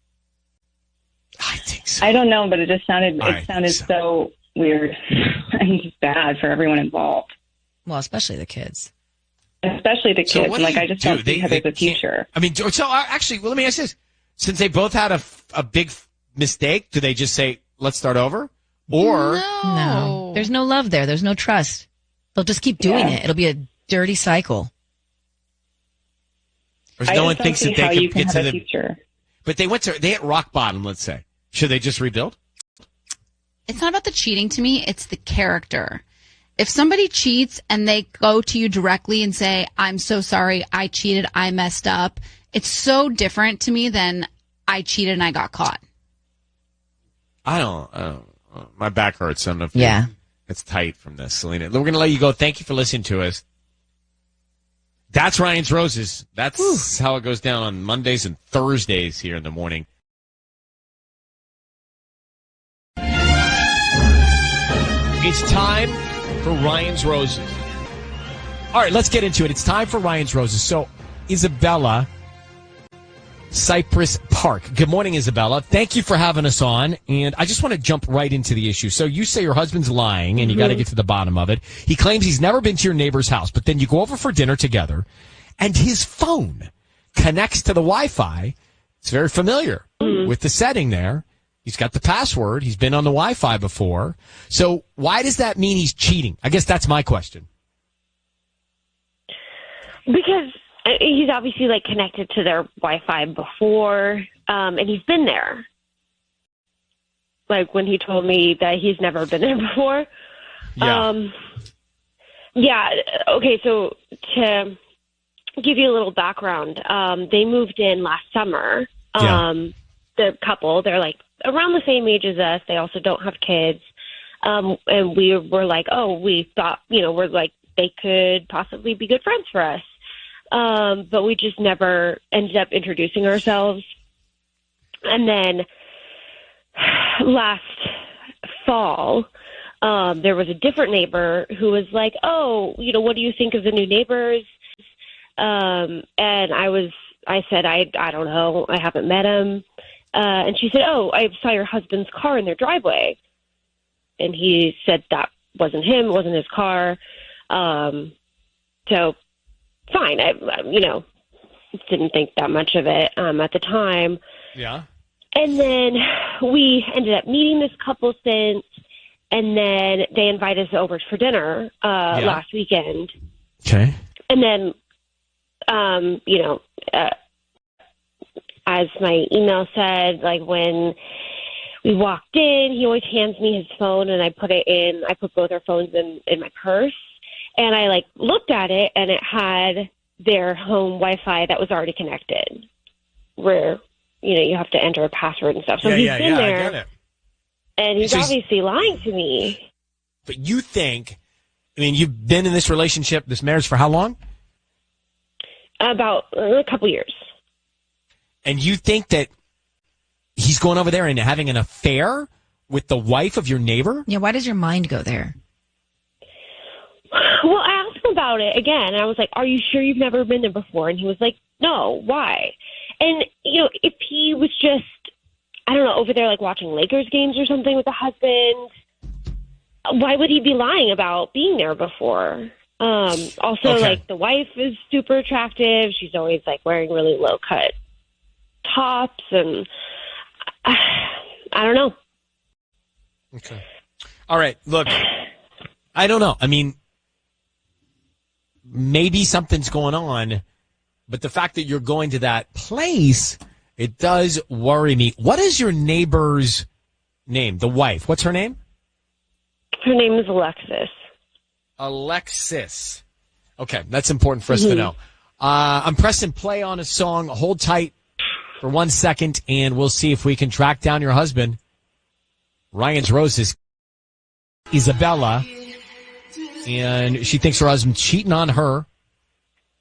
I think so. I don't know, but it just sounded so weird and just bad for everyone involved. Well, especially the kids. Especially the kids. I just don't see how there's a future. I mean, so actually, let me ask this. Since they both had a big mistake, do they just say, let's start over? Or No. There's no love there. There's no trust. They'll just keep doing it. It'll be a dirty cycle. no one thinks that they can get to the future. But they hit rock bottom, let's say. Should they just rebuild? It's not about the cheating to me. It's the character. If somebody cheats and they go to you directly and say, I'm so sorry, I cheated, I messed up, it's so different to me than I cheated and I got caught. I don't my back hurts. I don't know if That's tight from this, Selena. We're going to let you go. Thank you for listening to us. That's Ryan's Roses. That's how it goes down on Mondays and Thursdays here in the morning. It's time for Ryan's Roses. All right, let's get into it. It's time for Ryan's Roses. So, Isabella, Cypress Park. Good morning, Isabella. Thank you for having us on. And I just want to jump right into the issue. So you say your husband's lying, and you got to get to the bottom of it. He claims he's never been to your neighbor's house, but then you go over for dinner together, and his phone connects to the Wi-Fi. It's very familiar with the setting there. He's got the password. He's been on the Wi-Fi before. So why does that mean he's cheating? I guess that's my question. Because he's obviously like connected to their Wi-Fi before, and he's been there. Like when he told me that he's never been there before. Yeah. Yeah. Okay. So to give you a little background, they moved in last summer. The couple, they're like around the same age as us. They also don't have kids. And we were like, oh, we thought, we're like, they could possibly be good friends for us. But we just never ended up introducing ourselves. And then last fall, there was a different neighbor who was like, oh, what do you think of the new neighbors? And I said, I don't know. I haven't met him. And she said, oh, I saw your husband's car in their driveway. And he said that wasn't him. It wasn't his car. So fine. I didn't think that much of it at the time. Yeah. And then we ended up meeting this couple since, and then they invited us over for dinner last weekend. Okay. And then, as my email said, like when we walked in, he always hands me his phone, and I put both our phones in my purse. And I looked at it, and it had their home Wi-Fi that was already connected, where you have to enter a password and stuff. So he's been there, I get it. and he's obviously lying to me. But you think? You've been in this relationship, this marriage, for how long? About a couple years. And you think that he's going over there and having an affair with the wife of your neighbor? Yeah. Why does your mind go there? Well, I asked him about it again, and I was like, are you sure you've never been there before? And he was like, no, why? And, if he was just, I don't know, over there watching Lakers games or something with the husband, why would he be lying about being there before? Also, the wife is super attractive. She's always, wearing really low-cut tops, and I don't know. Okay. All right, look, I don't know. Maybe something's going on, but the fact that you're going to that place, it does worry me. What is your neighbor's name? The wife. What's her name? Her name is Alexis. Alexis. Okay, that's important for us to know. I'm pressing play on a song. Hold tight for 1 second, and we'll see if we can track down your husband. Ryan's Roses. Isabella. And she thinks her husband's cheating on her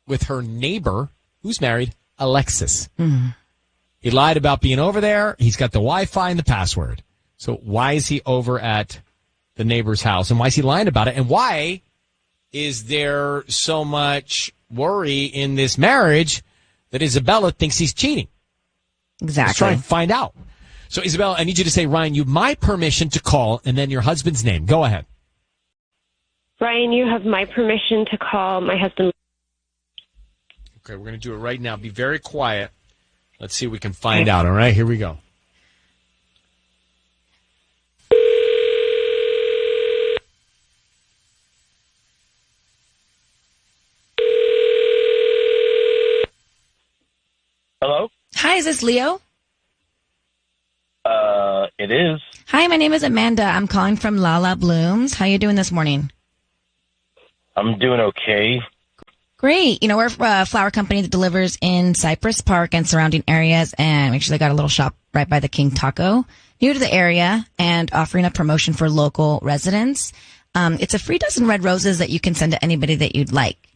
with her neighbor, who's married, Alexis. He lied about being over there. He's got the Wi-Fi and the password. So why is he over at the neighbor's house? And why is he lying about it? And why is there so much worry in this marriage that Isabella thinks he's cheating? Exactly. Let's try and find out. So, Isabella, I need you to say, Ryan, you have my permission to call, and then your husband's name. Go ahead. Ryan, you have my permission to call my husband. Okay, we're going to do it right now. Be very quiet. Let's see if we can find out. All right, here we go. Hello? Hi, is this Leo? It is. Hi, my name is Amanda. I'm calling from Lala Blooms. How you doing this morning? I'm doing okay. Great. We're a flower company that delivers in Cypress Park and surrounding areas, and we actually got a little shop right by the King Taco. New to the area and offering a promotion for local residents. It's a free dozen red roses that you can send to anybody that you'd like.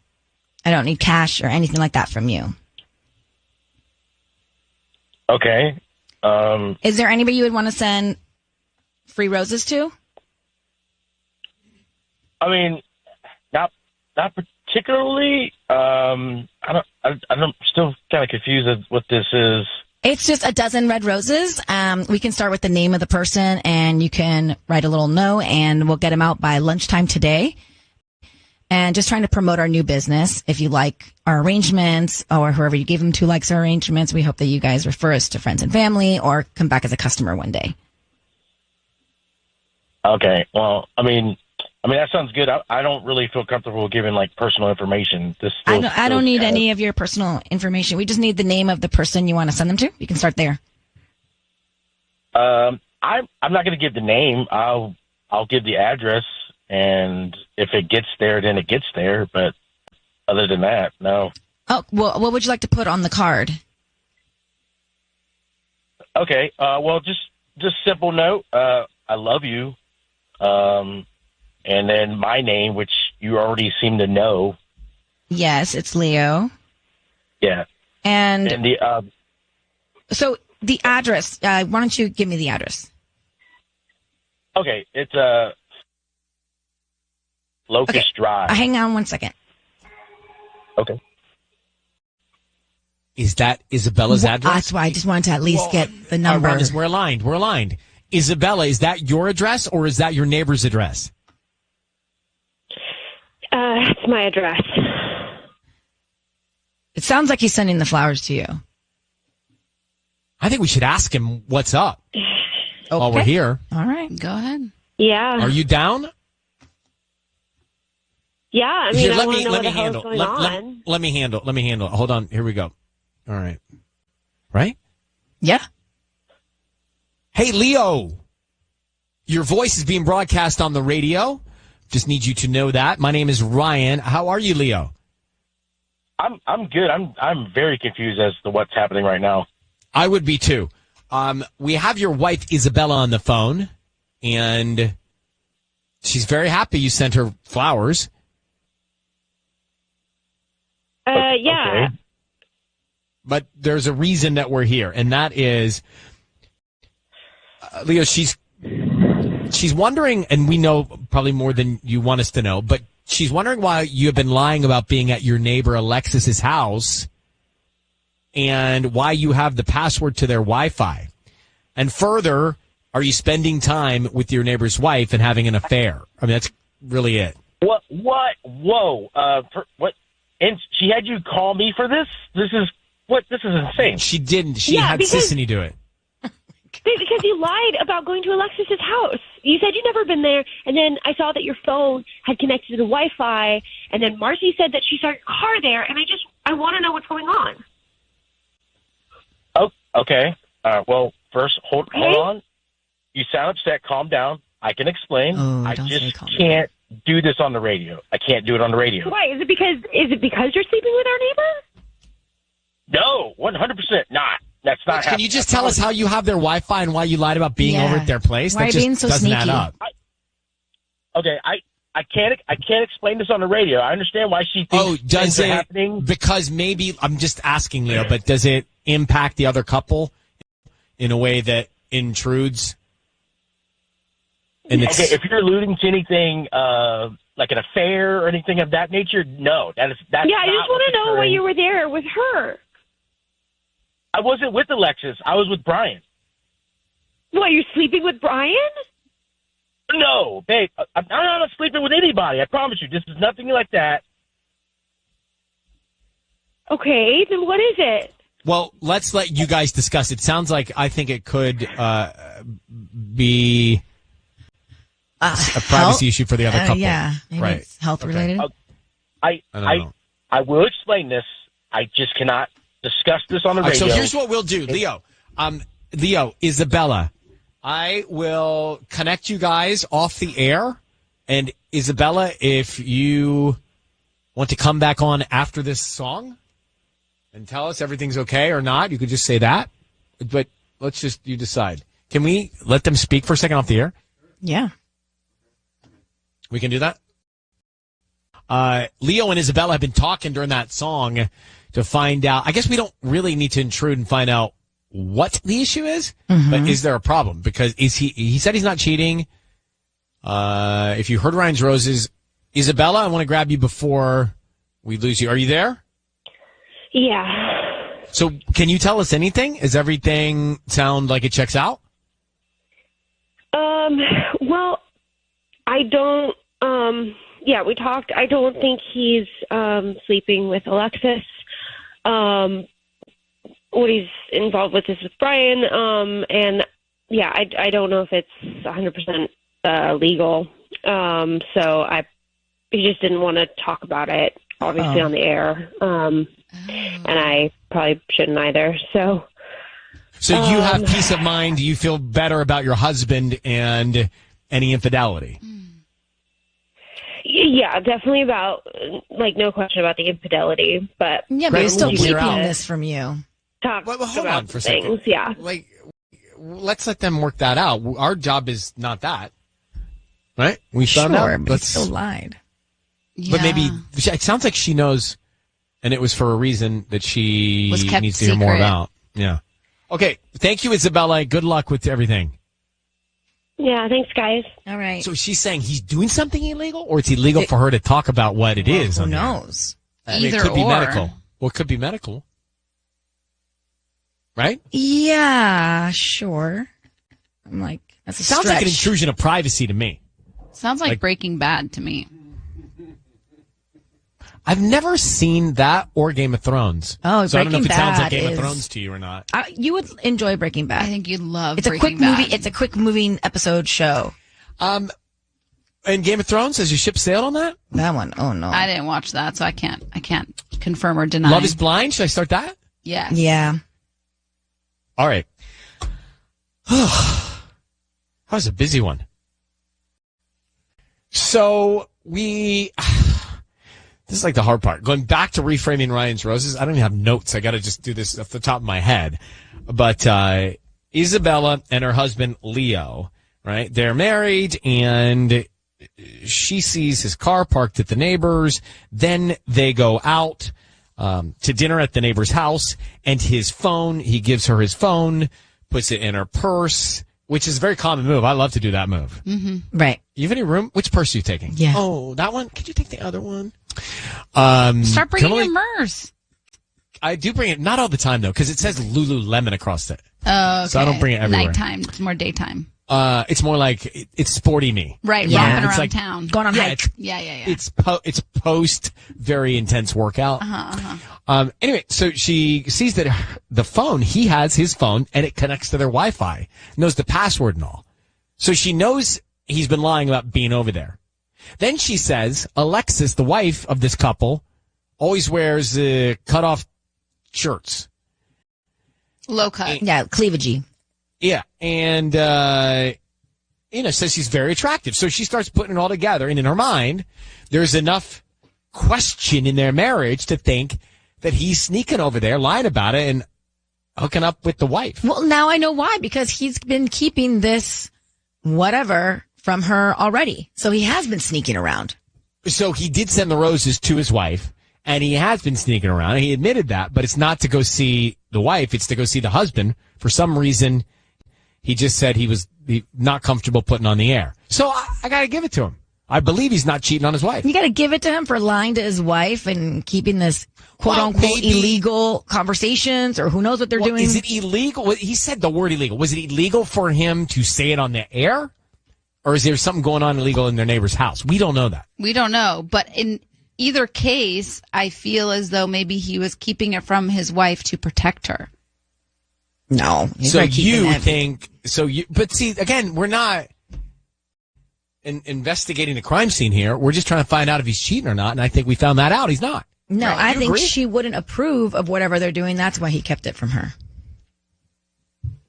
I don't need cash or anything like that from you. Okay. Is there anybody you would want to send free roses to? I mean, not particularly. I'm still kind of confused at what this is. It's just a dozen red roses. We can start with the name of the person, and you can write a little note, and we'll get them out by lunchtime today. And just trying to promote our new business. If you like our arrangements, or whoever you gave them to likes our arrangements, we hope that you guys refer us to friends and family or come back as a customer one day. Okay. Well, I mean, that sounds good. I don't really feel comfortable giving like personal information. I don't need any of your personal information. We just need the name of the person you want to send them to. You can start there. I'm not going to give the name. I'll give the address, and if it gets there, then it gets there. But other than that, no. Oh, well, what would you like to put on the card? Okay. Well, just simple note. I love you. And then my name, which you already seem to know. Yes, it's Leo. Yeah. And the so the address. Why don't you give me the address? Okay, it's Locust Drive. Hang on one second. Okay. Is that Isabella's address? That's why I just wanted to at least get the number. We're aligned. Isabella, is that your address or is that your neighbor's address? It's my address. It sounds like he's sending the flowers to you. I think we should ask him what's up while we're here. All right. Go ahead. Yeah. Are you down? Yeah, I mean, Here, I let want me to know let what me the hell's handle. going on. Let me handle. Hold on. Here we go. All right. Right? Yeah. Hey, Leo. Your voice is being broadcast on the radio. Just need you to know that. My name is Ryan. How are you, Leo? I'm good. I'm very confused as to what's happening right now. I would be too. We have your wife Isabella on the phone, and she's very happy you sent her flowers. Yeah. Okay. But there's a reason that we're here, and that is, Leo, she's wondering, and we know probably more than you want us to know, but she's wondering why you have been lying about being at your neighbor Alexis's house and why you have the password to their Wi-Fi. And further, are you spending time with your neighbor's wife and having an affair? I mean, that's really it. What? Whoa. What? And she had you call me for this? This is insane. She didn't. She had Sissany do it. Because you lied about going to Alexis's house. You said you'd never been there, and then I saw that your phone had connected to the Wi-Fi, and then Marcy said that she saw your car there, and I want to know what's going on. Oh, okay. Well, first, hold on. You sound upset. Calm down. I can explain. I just can't do this on the radio. I can't do it on the radio. Why? Is it because you're sleeping with our neighbor? No, 100% not. That's not happening. Can you just tell us how you have their Wi-Fi and why you lied about being over at their place? Why That are you just being so doesn't sneaky? add up. Okay, I can't explain this on the radio. I understand why she thinks does things are it? happening. Because maybe I'm just asking, Leo, but does it impact the other couple in a way that intrudes? And Okay, if you're alluding to anything like an affair or anything of that nature, no. That's Yeah, I just want to know why you were there with her. I wasn't with Alexis. I was with Brian. What, you're sleeping with Brian? No, babe. I'm not sleeping with anybody. I promise you. This is nothing like that. Okay, then what is it? Well, let's let you guys discuss. It sounds like I think it could be a privacy issue for the other couple. Yeah, maybe right. it's health related. I will explain this. I just cannot discuss this on the radio. So here's what we'll do, Leo. Leo, Isabella, I will connect you guys off the air. And Isabella, if you want to come back on after this song and tell us everything's okay or not, you could just say that. But you decide. Can we let them speak for a second off the air? Yeah. We can do that? Leo and Isabella have been talking during that song to find out. I guess we don't really need to intrude and find out what the issue is, but is there a problem? Because he said he's not cheating. If you heard Ryan's Roses, Isabella, I want to grab you before we lose you. Are you there? Yeah. So can you tell us anything? Does everything sound like it checks out? Well, I don't, we talked. I don't think he's, sleeping with Alexis. What he's involved with is with Brian. And yeah, I don't know if it's 100%, legal. So he just didn't want to talk about it, obviously, on the air. And I probably shouldn't either. So you have peace of mind. You feel better about your husband and any infidelity. Yeah, definitely about, no question about the infidelity. But yeah, but he's still keeping this from you. Hold on for a second. Yeah. Let's let them work that out. Our job is not that. Right? We found out. But he still lied. But maybe it sounds like she knows, and it was for a reason that she needs to hear more about. Yeah. Okay. Thank you, Isabella. Good luck with everything. Yeah. Thanks, guys. All right. So she's saying he's doing something illegal, or it's illegal for her to talk about what it is? Who knows? It could be medical. Well, it could be medical. Right? Yeah, sure. I'm like, that's a Sounds like an intrusion of privacy to me. Sounds like Breaking Bad to me. I've never seen that or Game of Thrones. Oh, so I don't know if it Breaking sounds like Bad Game of Thrones to you or not. You would enjoy Breaking Bad. I think you'd love it's Breaking a quick Bad. movie. It's a quick moving episode show. And Game of Thrones, has your ship sailed on that? That one, oh no. I didn't watch that, so I can't confirm or deny. Love is Blind, should I start that? Yes. Yeah. All right. That was a busy one. So this is like the hard part. Going back to reframing Ryan's Roses, I don't even have notes. I got to just do this off the top of my head. But Isabella and her husband, Leo, right? They're married, and she sees his car parked at the neighbor's. Then they go out to dinner at the neighbor's house, and his phone, he gives her his phone, puts it in her purse, which is a very common move. I love to do that move. Mm-hmm. Right. You have any room? Which purse are you taking? Yeah. Oh, that one? Could you take the other one? Start bringing your MERS. I do bring it, not all the time, though, because it says Lululemon across it. Oh, okay. So I don't bring it everywhere. Nighttime. It's more daytime. It's more like, it's sporty me. Right, Yeah. romping It's around like- town. Going on hike. Yeah. It's post very intense workout. Anyway, so she sees that the phone, he has his phone, and it connects to their Wi-Fi, knows the password and all. So she knows he's been lying about being over there. Then she says Alexis, the wife of this couple, always wears cut-off shirts. Low cut. Yeah, cleavagey. Yeah, and says she's very attractive. So she starts putting it all together, and in her mind, there's enough question in their marriage to think that he's sneaking over there, lying about it, and hooking up with the wife. Well, now I know why, because he's been keeping this whatever from her already. So he has been sneaking around. So he did send the roses to his wife, and he has been sneaking around. He admitted that, but it's not to go see the wife. It's to go see the husband. For some reason, he just said he was not comfortable putting on the air. So I got to give it to him. I believe he's not cheating on his wife. You got to give it to him for lying to his wife and keeping this quote unquote illegal conversations, or who knows what they're doing. Is it illegal? He said the word illegal. Was it illegal for him to say it on the air? Or is there something going on illegal in their neighbor's house? We don't know that. We don't know. But in either case, I feel as though maybe he was keeping it from his wife to protect her. No. So you think, but see, again, we're not investigating the crime scene here. We're just trying to find out if he's cheating or not. And I think we found that out. He's not. No, Right. I You think agree? she wouldn't approve of whatever they're doing. That's why he kept it from her.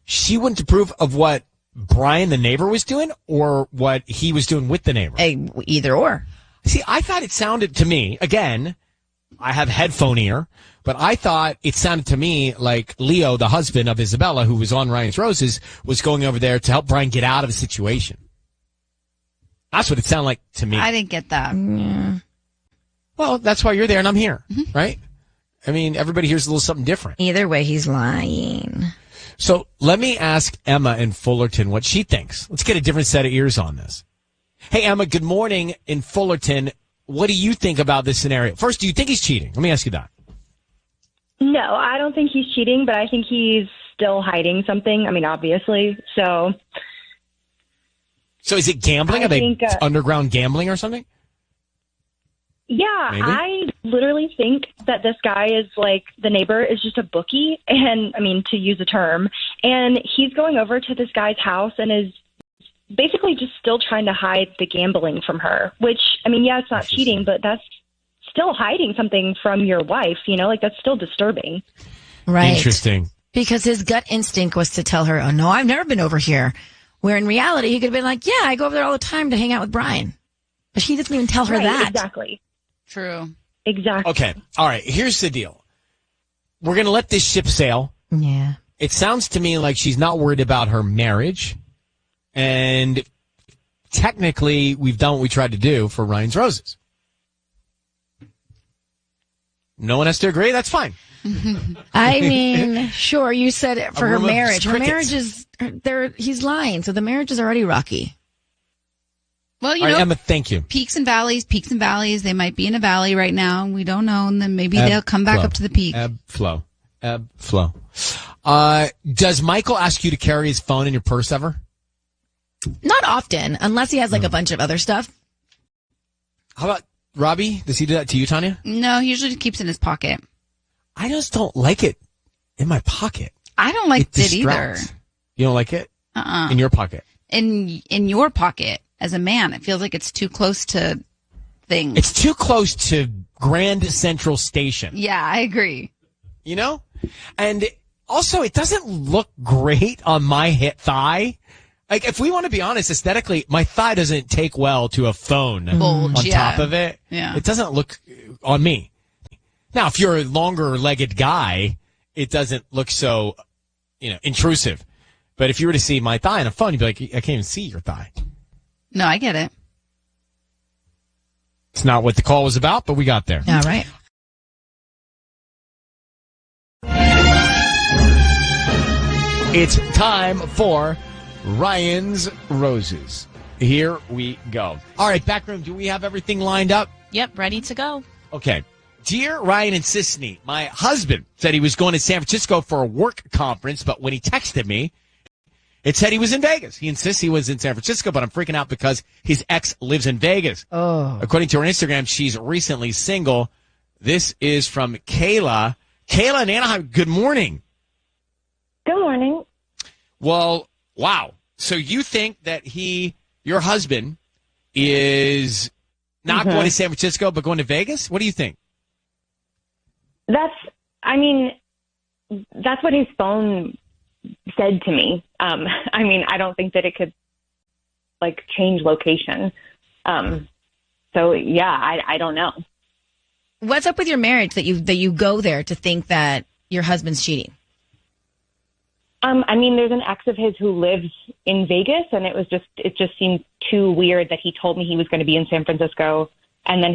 She wouldn't approve of what Brian, the neighbor, was doing, or what he was doing with the neighbor. Either or. See, I thought it sounded to me, again, I have headphone ear, but I thought it sounded to me like Leo, the husband of Isabella, who was on Ryan's Roses, was going over there to help Brian get out of the situation. That's what it sounded like to me. I didn't get that. Yeah. Well, that's why you're there and I'm here, right? I mean, everybody here's a little something different. Either way, he's lying. So let me ask Emma in Fullerton what she thinks. Let's get a different set of ears on this. Hey, Emma, good morning in Fullerton. What do you think about this scenario? First, do you think he's cheating? Let me ask you that. No, I don't think he's cheating, but I think he's still hiding something. I mean, obviously. So is it gambling? Are they underground gambling or something? Yeah, Maybe? I literally think that this guy is like, the neighbor is just a bookie, and I mean, to use a term, and he's going over to this guy's house and is basically just still trying to hide the gambling from her, which, I mean, yeah, it's not cheating, but that's still hiding something from your wife, you know, like that's still disturbing. Right. Interesting. Because his gut instinct was to tell her, oh, no, I've never been over here. Where in reality, he could have been like, yeah, I go over there all the time to hang out with Brian. But he doesn't even tell her that. Exactly. True. Exactly. Okay. All right. Here's the deal. We're going to let this ship sail. Yeah. It sounds to me like she's not worried about her marriage. And technically, we've done what we tried to do for Ryan's Roses. No one has to agree. That's fine. I mean, sure, you said it for her room of marriage. Her crickets. marriage is, he's lying, so the marriage is already rocky. Well, you All right, know, Emma, thank you. peaks and valleys. They might be in a valley right now. We don't know. And then maybe they'll come back flow. up to the peak. Ebb, flow. Does Michael ask you to carry his phone in your purse ever? Not often, unless he has like a bunch of other stuff. How about Robbie? Does he do that to you, Tanya? No, he usually just keeps it in his pocket. I just don't like it in my pocket. I don't like it either. distracts. You don't like it? Uh-uh. In your pocket? In your pocket, as a man, it feels like it's too close to things. It's too close to Grand Central Station. Yeah, I agree. You know? And also, it doesn't look great on my hip thigh. Like, if we want to be honest, aesthetically, my thigh doesn't take well to a phone Bulge, on yeah. top of it. Yeah. It doesn't look on me. Now, if you're a longer-legged guy, it doesn't look so, intrusive. But if you were to see my thigh on a phone, you'd be like, I can't even see your thigh. No, I get it. It's not what the call was about, but we got there. All right. It's time for Ryan's Roses. Here we go. All right, backroom, do we have everything lined up? Yep, ready to go. Okay. Dear Ryan and Sisney, my husband said he was going to San Francisco for a work conference, but when he texted me, it said he was in Vegas. He insists he was in San Francisco, but I'm freaking out because his ex lives in Vegas. Oh. According to her Instagram, she's recently single. This is from Kayla. Kayla in Anaheim, good morning. Good morning. Well, wow. So you think that your husband, is not going to San Francisco, but going to Vegas? What do you think? That's what his phone said to me. I don't think that it could change location. So yeah, I don't know. What's up with your marriage that you go there to think that your husband's cheating? There's an ex of his who lives in Vegas, and it just seemed too weird that he told me he was going to be in San Francisco, and then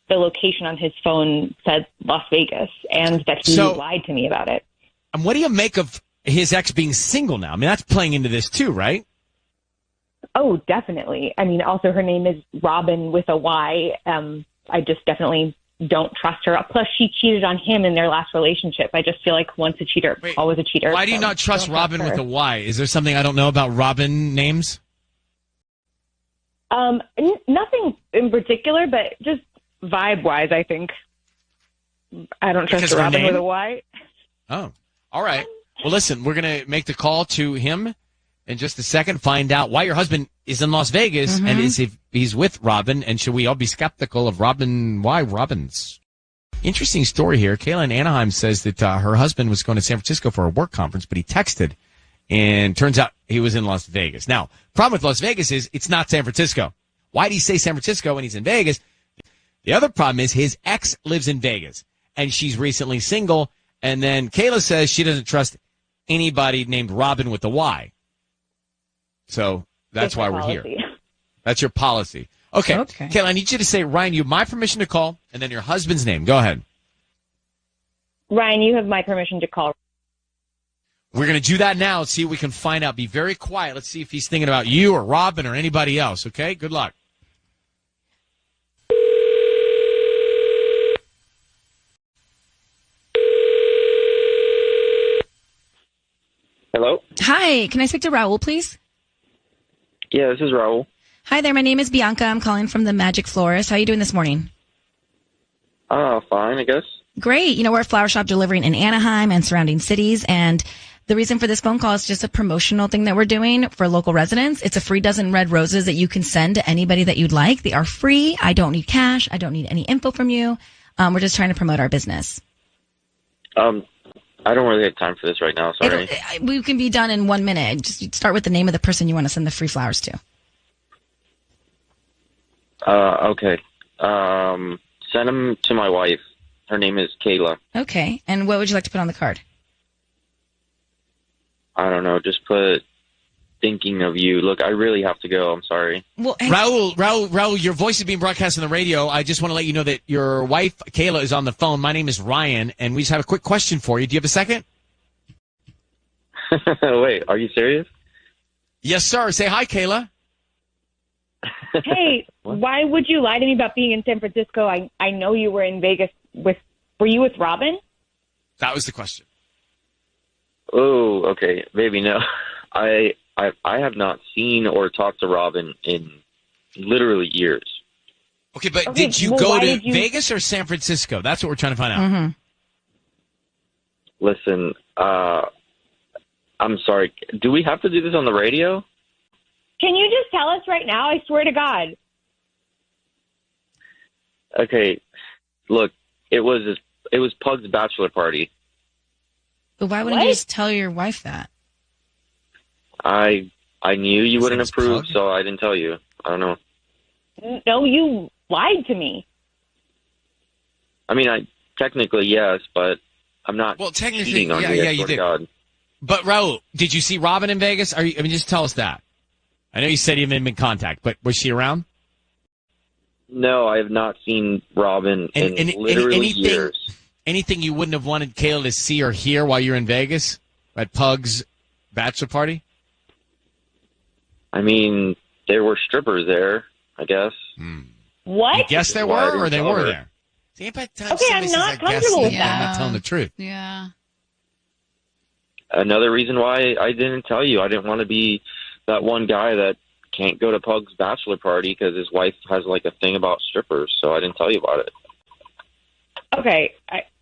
the location on his phone said Las Vegas, and that he lied to me about it. And what do you make of his ex being single now? I mean, that's playing into this too, right? Oh, definitely. Also her name is Robin with a Y. I just definitely don't trust her. Plus, she cheated on him in their last relationship. I just feel like once a cheater, always a cheater. Why do you not trust Robin with a Y? Is there something I don't know about Robin names? Nothing in particular, but just vibe-wise, I think. I don't trust Robin with a Y. Oh, all right. Well, listen, we're going to make the call to him in just a second, find out why your husband is in Las Vegas and if he's with Robin, and should we all be skeptical of Robin? Why Robin's? Interesting story here. Kayla in Anaheim says that her husband was going to San Francisco for a work conference, but he texted, and turns out he was in Las Vegas. Now, problem with Las Vegas is it's not San Francisco. Why did he say San Francisco when he's in Vegas? The other problem is his ex lives in Vegas, and she's recently single, and then Kayla says she doesn't trust anybody named Robin with a Y. So that's why we're here. That's your policy. Okay. Kayla, I need you to say, Ryan, you have my permission to call, and then your husband's name. Go ahead. Ryan, you have my permission to call. We're going to do that now. Let's see what we can find out. Be very quiet. Let's see if he's thinking about you or Robin or anybody else, okay? Good luck. Hello? Hi, can I speak to Raul, please? Yeah, this is Raul. Hi there, my name is Bianca. I'm calling from the Magic Florist. How are you doing this morning? Fine, I guess. Great. We're a flower shop delivering in Anaheim and surrounding cities, and the reason for this phone call is just a promotional thing that we're doing for local residents. It's a free dozen red roses that you can send to anybody that you'd like. They are free. I don't need cash. I don't need any info from you. We're just trying to promote our business. I don't really have time for this right now, sorry. We can be done in 1 minute. Just start with the name of the person you want to send the free flowers to. Okay. Send them to my wife. Her name is Kayla. Okay. And what would you like to put on the card? I don't know. Just put thinking of you. Look, I really have to go. I'm sorry. Well, Raul, your voice is being broadcast on the radio. I just want to let you know that your wife, Kayla, is on the phone. My name is Ryan, and we just have a quick question for you. Do you have a second? Wait, are you serious? Yes, sir. Say hi, Kayla. Hey, why would you lie to me about being in San Francisco? I know you were in Vegas were you with Robin? That was the question. Oh, okay. Maybe no. I have not seen or talked to Robin in literally years. Okay, but did you go to Vegas or San Francisco? That's what we're trying to find out. Mm-hmm. Listen, I'm sorry. Do we have to do this on the radio? Can you just tell us right now? I swear to God. Okay, look, it was Pug's bachelor party. But why wouldn't you just tell your wife that? I knew you wouldn't approve, so I didn't tell you. I don't know. No, you lied to me. I mean, technically yes, but I'm not. Well, technically, cheating on yeah, you, you did. God. But Raul, did you see Robin in Vegas? Just tell us that. I know you said you haven't been in contact, but was she around? No, I have not seen Robin in literally years. Anything you wouldn't have wanted Kayla to see or hear while you're in Vegas at Pug's bachelor party? I mean, there were strippers there, I guess. What? You guess there were, or they were there? See, by the time Okay, I'm not comfortable with that. I'm not telling the truth. Yeah. Another reason why I didn't tell you, I didn't want to be that one guy that can't go to Pug's bachelor party because his wife has like a thing about strippers, so I didn't tell you about it. Okay,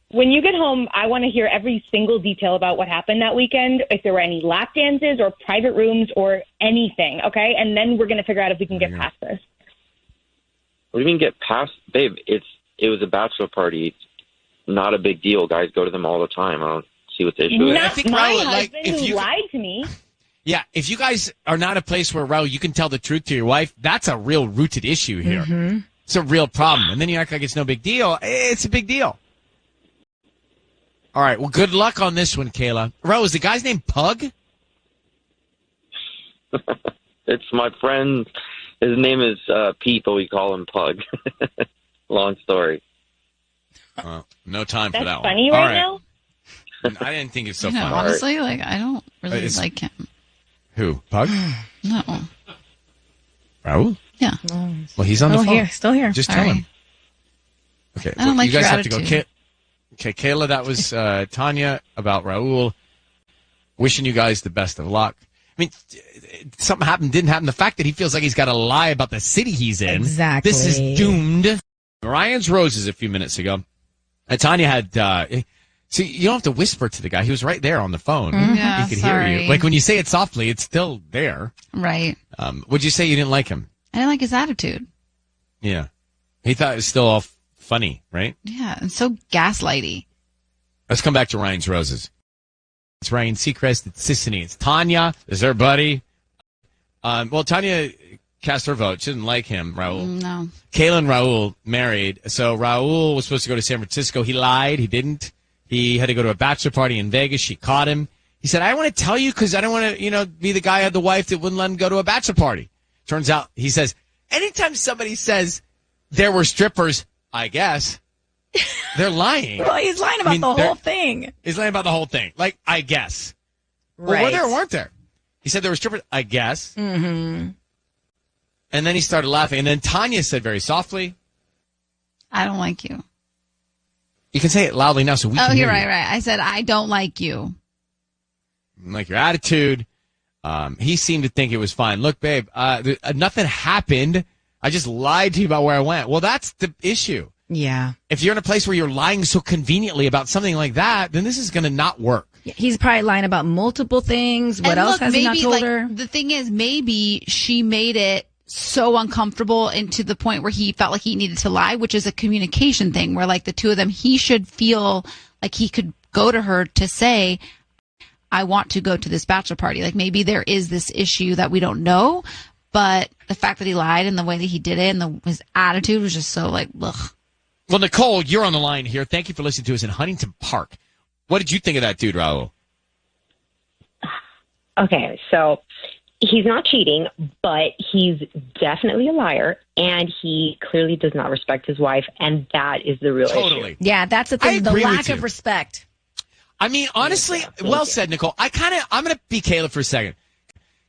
when you get home, I want to hear every single detail about what happened that weekend, if there were any lap dances or private rooms or anything, okay? And then we're going to figure out if we can get past this. What do you mean get past? Babe, it was a bachelor party. It's not a big deal. Guys go to them all the time. I don't see what the issue is. Not my husband who lied to me. Yeah, if you guys are not a place where, Raul, you can tell the truth to your wife, that's a real rooted issue here. Mm-hmm. It's a real problem. And then you act like it's no big deal. It's a big deal. All right, well, good luck on this one, Kayla. Raul, is the guy's name Pug? It's my friend. His name is Pete, but we call him Pug. Long story. No time That's for that one. funny right now? I didn't think it's so No, funny. honestly, I don't really like him. Who? Pug? No. Raul? Yeah. Well, he's on the phone. Still here. Just All tell right. him. Okay. I don't like you guys your have to go. attitude. Okay, Kayla, that was Tanya about Raul. Wishing you guys the best of luck. I mean, something happened, didn't happen. The fact that he feels like he's got to lie about the city he's in. Exactly. This is doomed. Ryan's Roses a few minutes ago. And Tanya had, see, you don't have to whisper to the guy. He was right there on the phone. Yeah, he could hear sorry. you. Like when you say it softly, it's still there. Right. Would you say you didn't like him? I didn't like his attitude. Yeah. He thought it was still all funny, right? Yeah, and so gaslighty. Let's come back to Ryan's Roses. It's Ryan Seacrest. It's Sissany. It's Tanya. Is her buddy. Well, Tanya cast her vote. She didn't like him, Raul. No. Kayla and Raul married. So Raul was supposed to go to San Francisco. He lied. He didn't. He had to go to a bachelor party in Vegas. She caught him. He said, I want to tell you because I don't want to, be the guy who had the wife that wouldn't let him go to a bachelor party. Turns out, he says, anytime somebody says there were strippers, I guess, they're lying. Well, he's lying about the whole thing. He's lying about the whole thing. Like, I guess. Well, Right. were there or weren't there? He said there were strippers, I guess. Mm-hmm. And then he started laughing. And then Tanya said very softly, I don't like you. you can say it loudly now so we can hear you're you. right. I said, I don't like you. Like your attitude. He seemed to think it was fine. Look, babe, nothing happened. I just lied to you about where I went. Well, that's the issue. Yeah. If you're in a place where you're lying so conveniently about something like that, then this is going to not work. He's probably lying about multiple things. What else has he not told her? The thing is, maybe she made it so uncomfortable and to the point where he felt like he needed to lie, which is a communication thing where like the two of them, he should feel like he could go to her to say, I want to go to this bachelor party. Like maybe there is this issue that we don't know, but the fact that he lied and the way that he did it and his attitude was just so like, ugh. Well, Nicole, you're on the line here. Thank you for listening to us in Huntington Park. What did you think of that dude, Raul? Okay, so he's not cheating, but he's definitely a liar, and he clearly does not respect his wife, and that is the real issue. Yeah, that's the thing. The agree with lack you. of respect. I mean, honestly, well said, Nicole. I'm going to be Caleb for a second.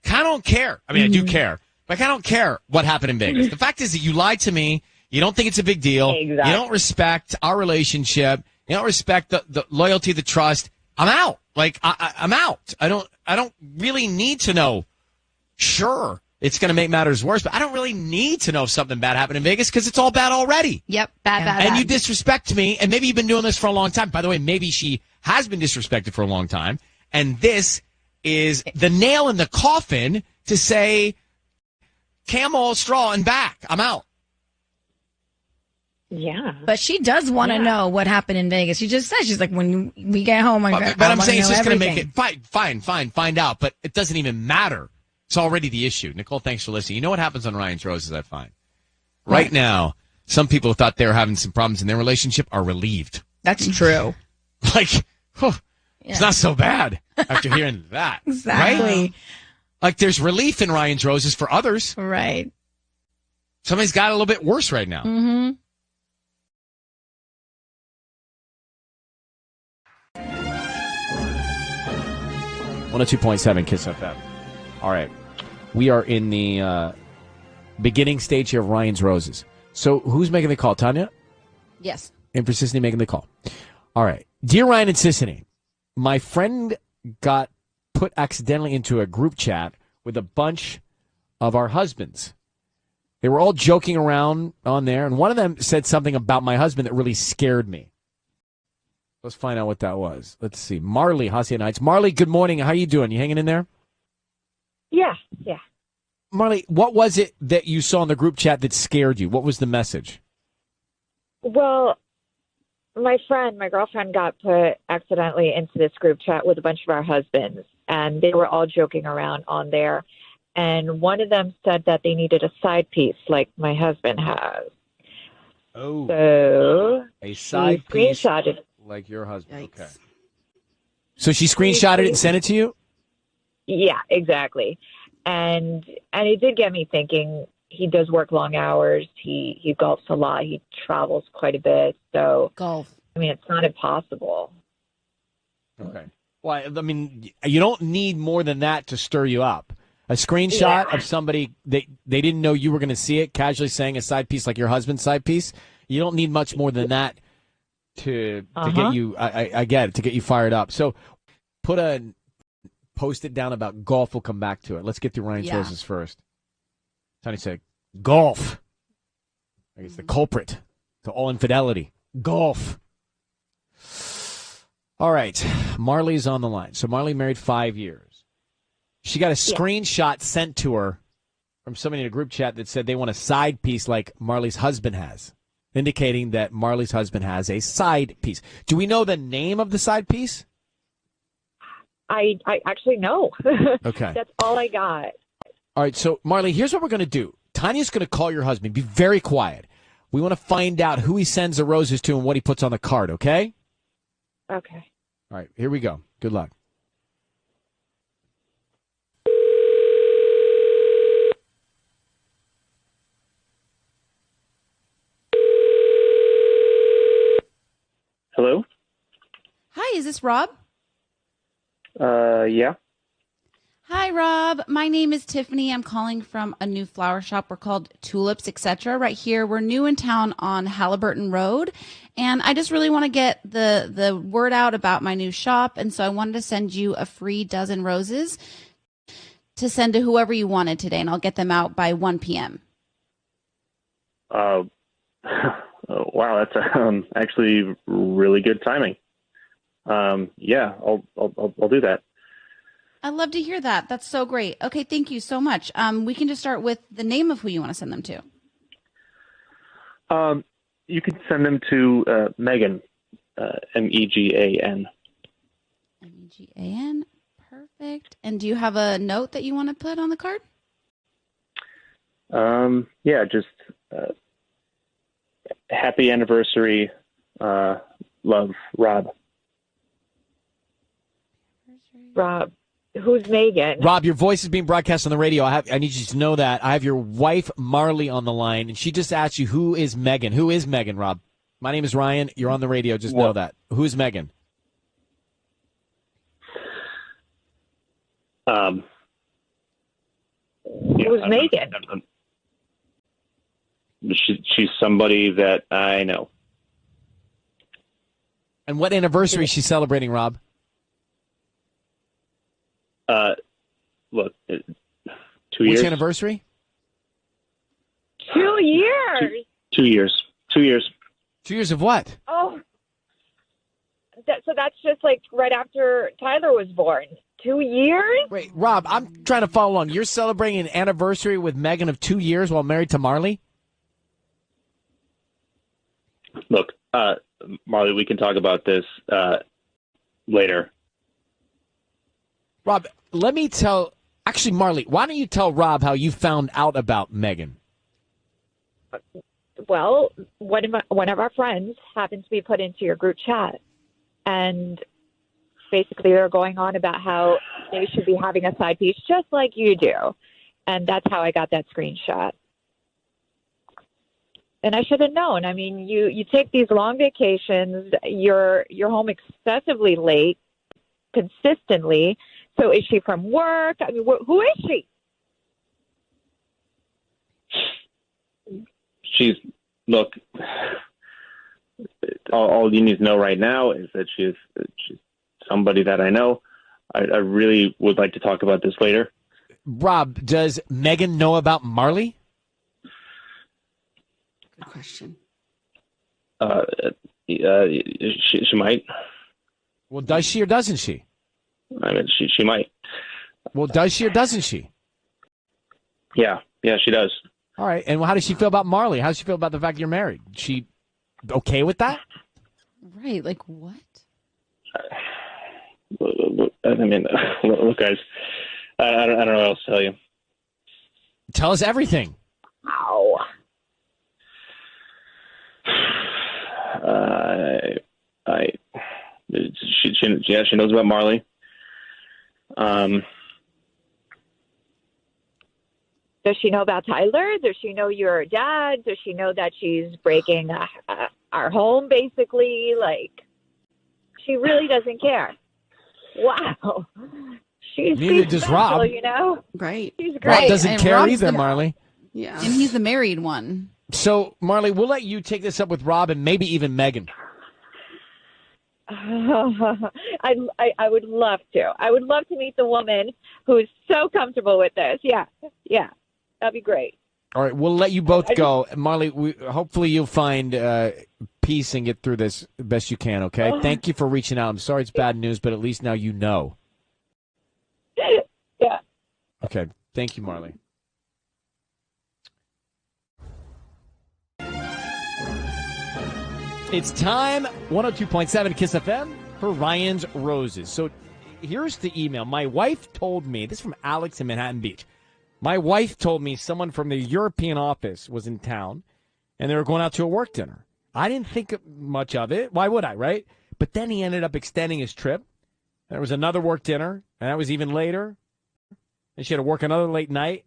Kind of don't care. I mean, I do care, but I kind of don't care what happened in Vegas. The fact is that you lied to me. You don't think it's a big deal. Exactly. You don't respect our relationship. You don't respect the loyalty, the trust. I'm out. Like, I'm out. I don't really need to know. Sure, it's going to make matters worse, but I don't really need to know if something bad happened in Vegas because it's all bad already. Yep, bad. And you disrespect me, and maybe you've been doing this for a long time. By the way, maybe she has been disrespected for a long time, and this is the nail in the coffin to say, camel, straw, and back. I'm out. Yeah. But she does want to know what happened in Vegas. She just says, she's like, when we get home, But I'm saying it's just going to make it fine, find out. But it doesn't even matter. It's already the issue. Nicole, thanks for listening. You know what happens on Ryan's Roses, I find? Right now, some people who thought they were having some problems in their relationship are relieved. That's true. Like, it's not so bad after hearing that. Exactly. Right? Like, there's relief in Ryan's Roses for others. Right. Somebody's got it a little bit worse right now. Mm-hmm. 102.7 Kiss FM. All right. We are in the beginning stage here of Ryan's Roses. So who's making the call? Tanya? Yes. And for Sissany making the call. All right. Dear Ryan and Sissany, my friend got put accidentally into a group chat with a bunch of our husbands. They were all joking around on there, and one of them said something about my husband that really scared me. Let's find out what that was. Let's see. Marley, Hacienda Heights. Marley, good morning. How you doing? You hanging in there? Yeah. Marley, what was it that you saw in the group chat that scared you? What was the message? Well, my girlfriend got put accidentally into this group chat with a bunch of our husbands, and they were all joking around on there. And one of them said that they needed a side piece like my husband has. Oh. So a side she screenshotted. Like your husband. Okay. So she screenshotted it and sent it to you? Yeah, exactly. And it did get me thinking. He does work long hours. He golfs a lot. He travels quite a bit. So golf. I mean, it's not impossible. Okay. Well, I mean, you don't need more than that to stir you up. A screenshot of somebody they didn't know you were going to see it, casually saying a side piece like your husband's side piece. You don't need much more than that to get you. I get it, to get you fired up. So post it down about golf. We'll come back to it. Let's get through Ryan's Roses first. Tony said golf. I guess the culprit to all infidelity. Golf. All right. Marley's on the line. So Marley married 5 years. She got a screenshot sent to her from somebody in a group chat that said they want a side piece like Marley's husband has, indicating that Marley's husband has a side piece. Do we know the name of the side piece? I actually know. Okay. That's all I got. All right. So, Marley, here's what we're going to do. Tanya's going to call your husband. Be very quiet. We want to find out who he sends the roses to and what he puts on the card, okay? Okay. All right. Here we go. Good luck. this Rob? Yeah. Hi, Rob. My name is Tiffany. I'm calling from a new flower shop. We're called Tulips, etc. Right here. We're new in town on Halliburton Road. And I just really want to get the word out about my new shop. And so I wanted to send you a free dozen roses to send to whoever you wanted today. And I'll get them out by 1 p.m. Oh, wow, that's actually really good timing. Yeah, I'll do that. I'd love to hear that. That's so great. Okay, thank you so much. We can just start with the name of who you want to send them to. You can send them to Megan, Megan. Megan. Perfect. And do you have a note that you want to put on the card? Yeah, just happy anniversary, love, Rob. Rob. Who's Megan? Rob, your voice is being broadcast on the radio. I need you to know that. I have your wife, Marley, on the line, and she just asked you, who is Megan? Who is Megan, Rob? My name is Ryan. You're on the radio. Just know that. Who's Megan? Yeah, Who's Megan? She's somebody that I know. And what anniversary is she celebrating, Rob? Look, 2 Which years. anniversary? 2 years. 2 years. 2 years. 2 years of what? Oh, so that's just like right after Tyler was born. 2 years? Wait, Rob, I'm trying to follow along. You're celebrating an anniversary with Megan of 2 years while married to Marley? Look, Marley, we can talk about this later. Rob, let me tell... Actually, Marley, why don't you tell Rob how you found out about Megan? Well, one of our friends happened to be put into your group chat, and basically they're going on about how they should be having a side piece just like you do, and that's how I got that screenshot. And I should have known. I mean, you take these long vacations, you're home excessively late, consistently. So is she from work? I mean, who is she? Look, all you need to know right now is that she's somebody that I know. I really would like to talk about this later. Rob, does Megan know about Marley? Good question. She might. Well, does she or doesn't she? I mean, she might. Well, does she or doesn't she? Yeah, she does. All right, and how does she feel about Marley? How does she feel about the fact you're married? She okay with that? Right, like what? I mean, look, guys, I don't know what else to tell you. Tell us everything. Ow. She knows about Marley. Does she know about Tyler? Does she know you're a dad? Does she know that she's breaking our home, basically? Like, she really doesn't care. Wow. She's does special, Rob. You know? Right. She's great. Rob doesn't And care Rob's either, gonna- Marley. Yeah. And he's the married one. So, Marley, we'll let you take this up with Rob and maybe even Megan. I would love to. I would love to meet the woman who is so comfortable with this. Yeah. That'd be great. All right, we'll let you both go. Marley, hopefully you'll find peace and get through this the best you can, okay? Thank you for reaching out. I'm sorry it's bad news, but at least now you know. Yeah. Okay, thank you, Marley. It's time, 102.7 KISS FM for Ryan's Roses. So here's the email. My wife told me, this is from Alex in Manhattan Beach. My wife told me someone from the European office was in town, and they were going out to a work dinner. I didn't think much of it. Why would I, right? But then he ended up extending his trip. There was another work dinner, and that was even later. And she had to work another late night.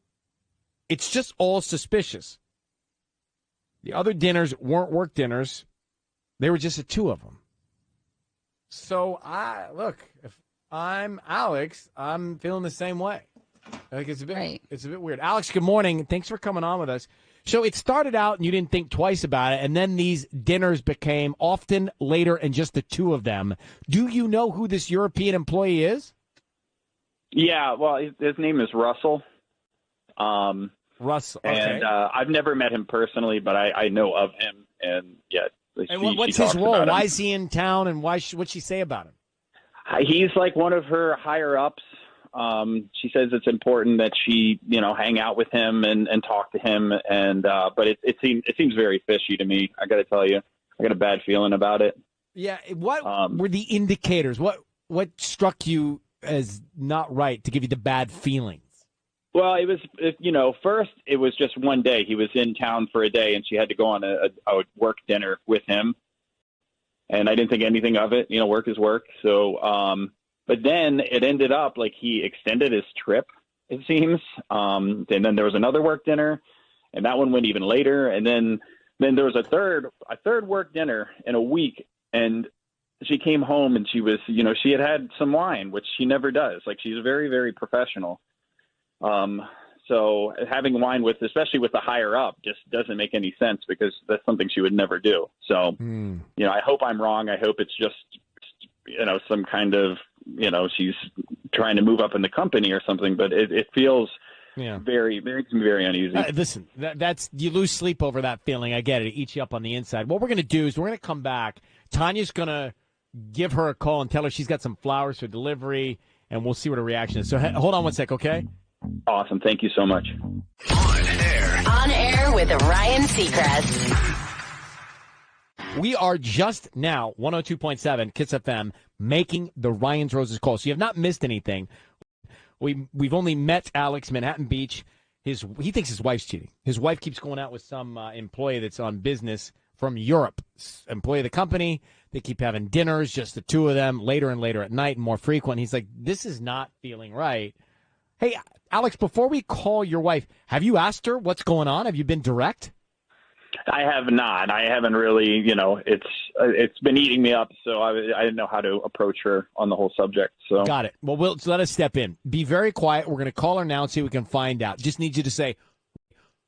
It's just all suspicious. The other dinners weren't work dinners. They were just the two of them. So if I'm Alex, I'm feeling the same way. Like it's a bit weird. Alex, good morning. Thanks for coming on with us. So it started out and you didn't think twice about it, and then these dinners became often later and just the two of them. Do you know who this European employee is? Yeah, well, his name is Russell. Russell, okay. And I've never met him personally, but I know of him, and yeah. And what's his role? Why is he in town, and what'd she say about him? He's like one of her higher ups. She says it's important that she, hang out with him and talk to him, and but it seems very fishy to me. I got to tell you, I got a bad feeling about it. Yeah, what were the indicators? What struck you as not right to give you the bad feelings? Well, first it was just one day. He was in town for a day, and she had to go on a work dinner with him. And I didn't think anything of it. Work is work. So, but then it ended up like he extended his trip, it seems. And then there was another work dinner, and that one went even later. And then there was a third work dinner in a week, and she came home and she was, she had some wine, which she never does. Like, she's very, very professional. So having wine especially with the higher up, just doesn't make any sense because that's something she would never do. So, I hope I'm wrong. I hope it's just, some kind of, she's trying to move up in the company or something, but it feels very, makes me very uneasy. Listen, that's, you lose sleep over that feeling. I get it. It eats you up on the inside. What we're going to do is we're going to come back. Tanya's going to give her a call and tell her she's got some flowers for delivery, and we'll see what her reaction is. So hold on one sec, okay? Awesome. Thank you so much. On air with Ryan Seacrest. We are just now, 102.7 Kiss FM, making the Ryan's Roses call. So you have not missed anything. We've only met Alex, Manhattan Beach. He thinks his wife's cheating. His wife keeps going out with some employee that's on business from Europe, employee of the company. They keep having dinners, just the two of them, later and later at night, and more frequent. He's like, this is not feeling right. Hey, Alex, before we call your wife, have you asked her what's going on? Have you been direct? I have not. I haven't really, it's been eating me up, so I didn't know how to approach her on the whole subject. So got it. Well, so let us step in. Be very quiet. We're going to call her now and see if we can find out. Just need you to say,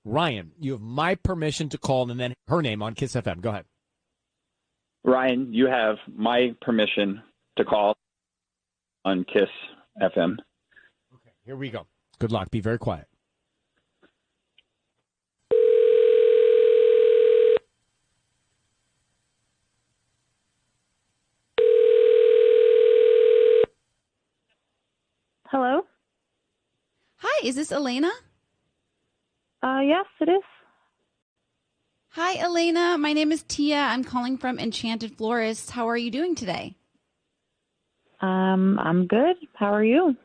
Ryan, you have my permission to call, and then her name on Kiss FM. Go ahead. Ryan, you have my permission to call on Kiss FM. Okay, here we go. Good luck. Be very quiet. Hello? Hi, is this Elena? Yes, it is. Hi, Elena. My name is Tia. I'm calling from Enchanted Florists. How are you doing today? I'm good. How are you?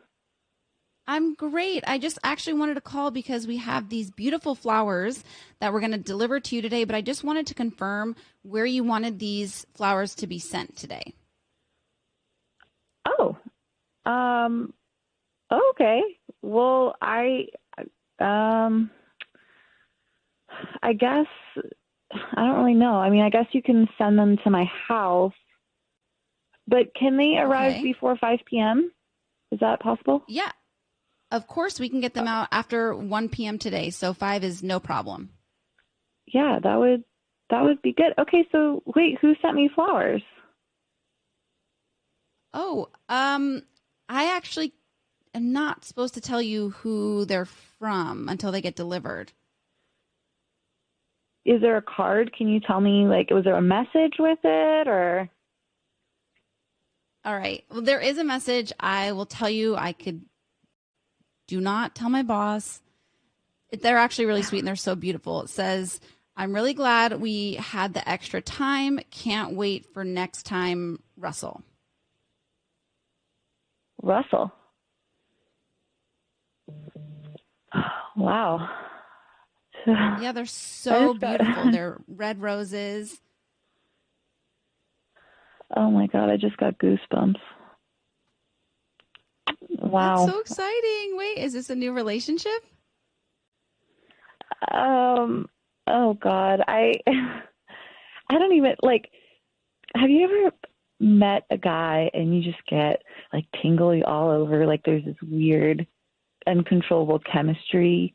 I'm great. I just actually wanted to call because we have these beautiful flowers that we're going to deliver to you today, but I just wanted to confirm where you wanted these flowers to be sent today. Oh. Okay. Well, I guess I don't really know. I mean, I guess you can send them to my house, but can they arrive before 5 p.m.? Is that possible? Yeah. Of course, we can get them out after 1 p.m. today, so 5 is no problem. Yeah, that would be good. Okay, so wait, who sent me flowers? Oh, I actually am not supposed to tell you who they're from until they get delivered. Is there a card? Can you tell me, was there a message with it, or? All right. Well, there is a message. I will tell you. Do not tell my boss. They're actually really sweet and they're so beautiful. It says, I'm really glad we had the extra time. Can't wait for next time, Russell. Russell. Wow. Yeah, they're so beautiful. They're red roses. Oh my God, I just got goosebumps. Wow. That's so exciting. Wait, is this a new relationship? Oh God, I don't even have you ever met a guy and you just get like tingly all over, like there's this weird, uncontrollable chemistry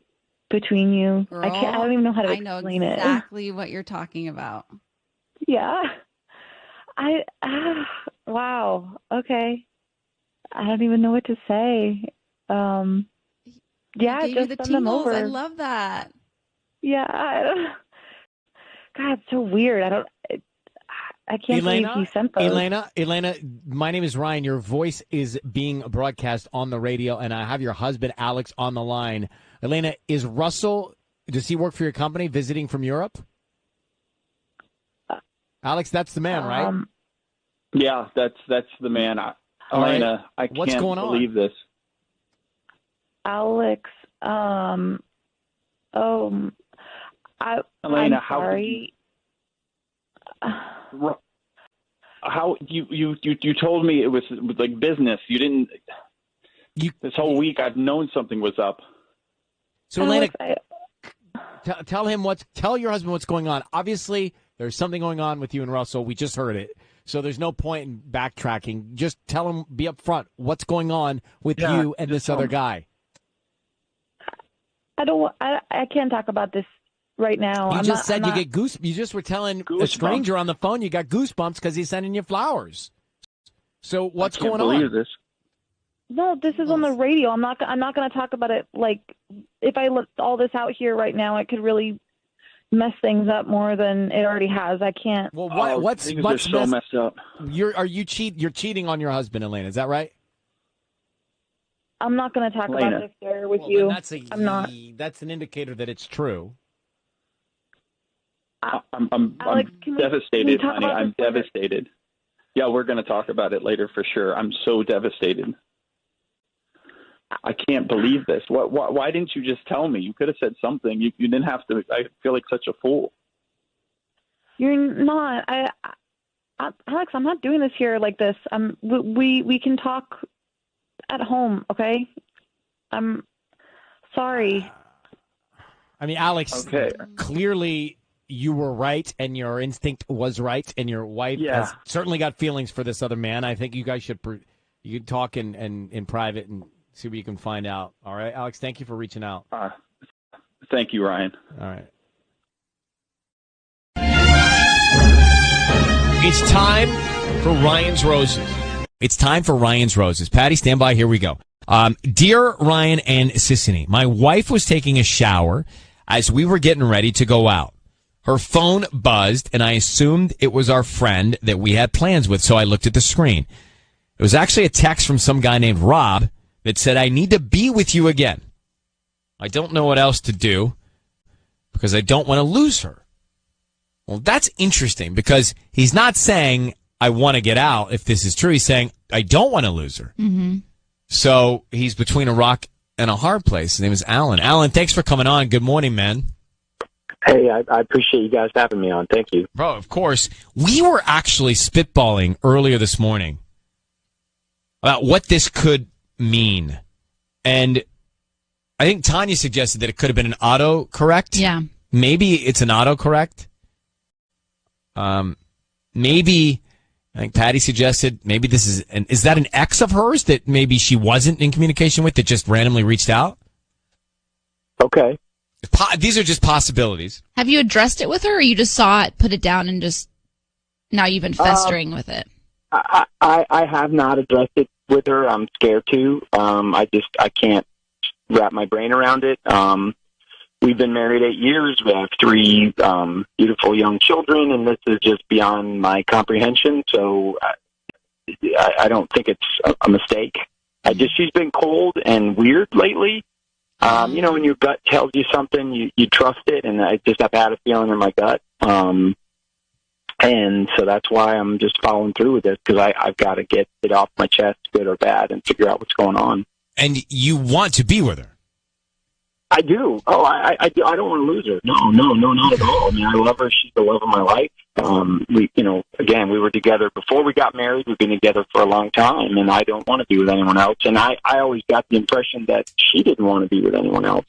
between you. I don't even know how to explain it. Exactly what you're talking about. Yeah. Wow. Okay. I don't even know what to say. Yeah, Gave just you the send them tingles. over. I love that. Yeah. God, it's so weird. I can't believe he sent those. Elena, my name is Ryan. Your voice is being broadcast on the radio, and I have your husband, Alex, on the line. Elena, is Russell, does he work for your company, visiting from Europe? Alex, that's the man, right? Yeah, that's the man. Elena, I What's can't going on? believe this. Alex, Elena, I'm how sorry. How you told me it was like business. You didn't. This whole week I've known something was up. So Elena, tell your husband what's going on. Obviously, there's something going on with you and Russell. We just heard it. So there's no point in backtracking. Just tell him, be upfront. What's going on with you and this other guy? I can't talk about this right now. You get goose. You just were telling a stranger on the phone you got goosebumps because he's sending you flowers. So what's going on? I can't believe this. No, this is on the radio. I'm not going to talk about it. Like, if I let all this out here right now, it could really mess things up more than it already has. I can't. Well, what's so messed up? You're cheating on your husband, Elena. Is that right? I'm not going to talk Elena. about this there with you. I'm not. That's an indicator that it's true. I'm Alex, can we devastated, talk honey. about I'm this later? devastated. Yeah, we're going to talk about it later for sure. I'm so devastated. I can't believe this. Why didn't you just tell me? You could have said something. You didn't have to. I feel like such a fool. You're not. Alex, I'm not doing this here like this. We can talk at home, okay? I'm sorry. I mean, Alex, clearly you were right and your instinct was right, and your wife has certainly got feelings for this other man. I think you guys should you can talk in private and see what you can find out. All right, Alex, thank you for reaching out. Thank you, Ryan. All right. It's time for Ryan's Roses. It's time for Ryan's Roses. Patty, stand by. Here we go. Dear Ryan and Sissany, my wife was taking a shower as we were getting ready to go out. Her phone buzzed, and I assumed it was our friend that we had plans with, so I looked at the screen. It was actually a text from some guy named Rob that said, I need to be with you again. I don't know what else to do because I don't want to lose her. Well, that's interesting because he's not saying I want to get out. If this is true, he's saying I don't want to lose her. Mm-hmm. So he's between a rock and a hard place. His name is Alan. Alan, thanks for coming on. Good morning, man. Hey, I appreciate you guys having me on. Thank you. Bro, of course. We were actually spitballing earlier this morning about what this could mean. And I think Tanya suggested that it could have been an autocorrect. Yeah. Maybe it's an autocorrect. Maybe, I think Patty suggested, maybe this is that an ex of hers that maybe she wasn't in communication with that just randomly reached out? Okay. These are just possibilities. Have you addressed it with her, or you just saw it, put it down, and just now you've been festering with it? I have not addressed it with her. I'm scared to. I can't wrap my brain around it. We've been married 8 years. We have 3 beautiful young children, and this is just beyond my comprehension. So I don't think it's a mistake. She's been cold and weird lately. When your gut tells you something, you trust it, and I just have had a feeling in my gut. And so that's why I'm just following through with this, because I've got to get it off my chest, good or bad, and figure out what's going on. And you want to be with her? I do. Oh, I do. I don't want to lose her. No, not at all. I mean, I love her. She's the love of my life. We were together before we got married. We've been together for a long time, and I don't want to be with anyone else. And I always got the impression that she didn't want to be with anyone else.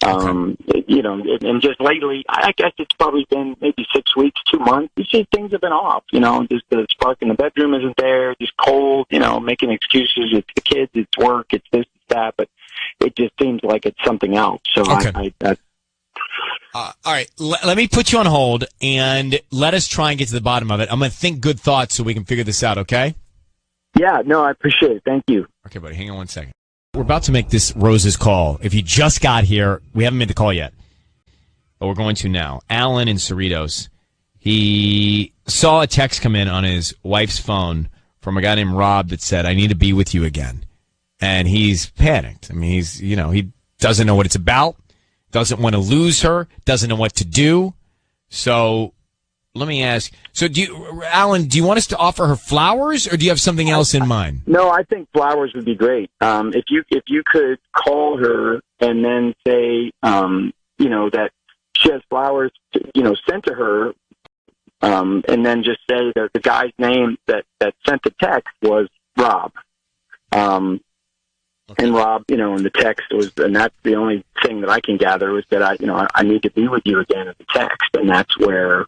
You know, and just lately, I guess it's probably been maybe 6 weeks, 2 months. It's just things have been off, you know, just the spark in the bedroom isn't there, just cold, you know, making excuses. It's the kids, it's work, it's this, it's that, but it just seems like it's something else. So Okay. All right, let me put you on hold and let us try and get to the bottom of it. I'm going to think good thoughts so we can figure this out, okay? Yeah, no, I appreciate it. Thank you. Okay, buddy, hang on 1 second. We're about to make this Rose's call. If you just got here, we haven't made the call yet, but we're going to now. Alan in Cerritos, he saw a text come in on his wife's phone from a guy named Rob that said, "I need to be with you again." And he's panicked. I mean, he doesn't know what it's about, doesn't want to lose her, doesn't know what to do. So let me ask. So Alan, do you want us to offer her flowers or do you have something else in mind? No, I think flowers would be great. If you could call her and then say, you know, that she has flowers, sent to her, and then just say that the guy's name that sent the text was Rob. And Rob, in the text and that's the only thing that I can gather was that I need to be with you again in the text, and that's where.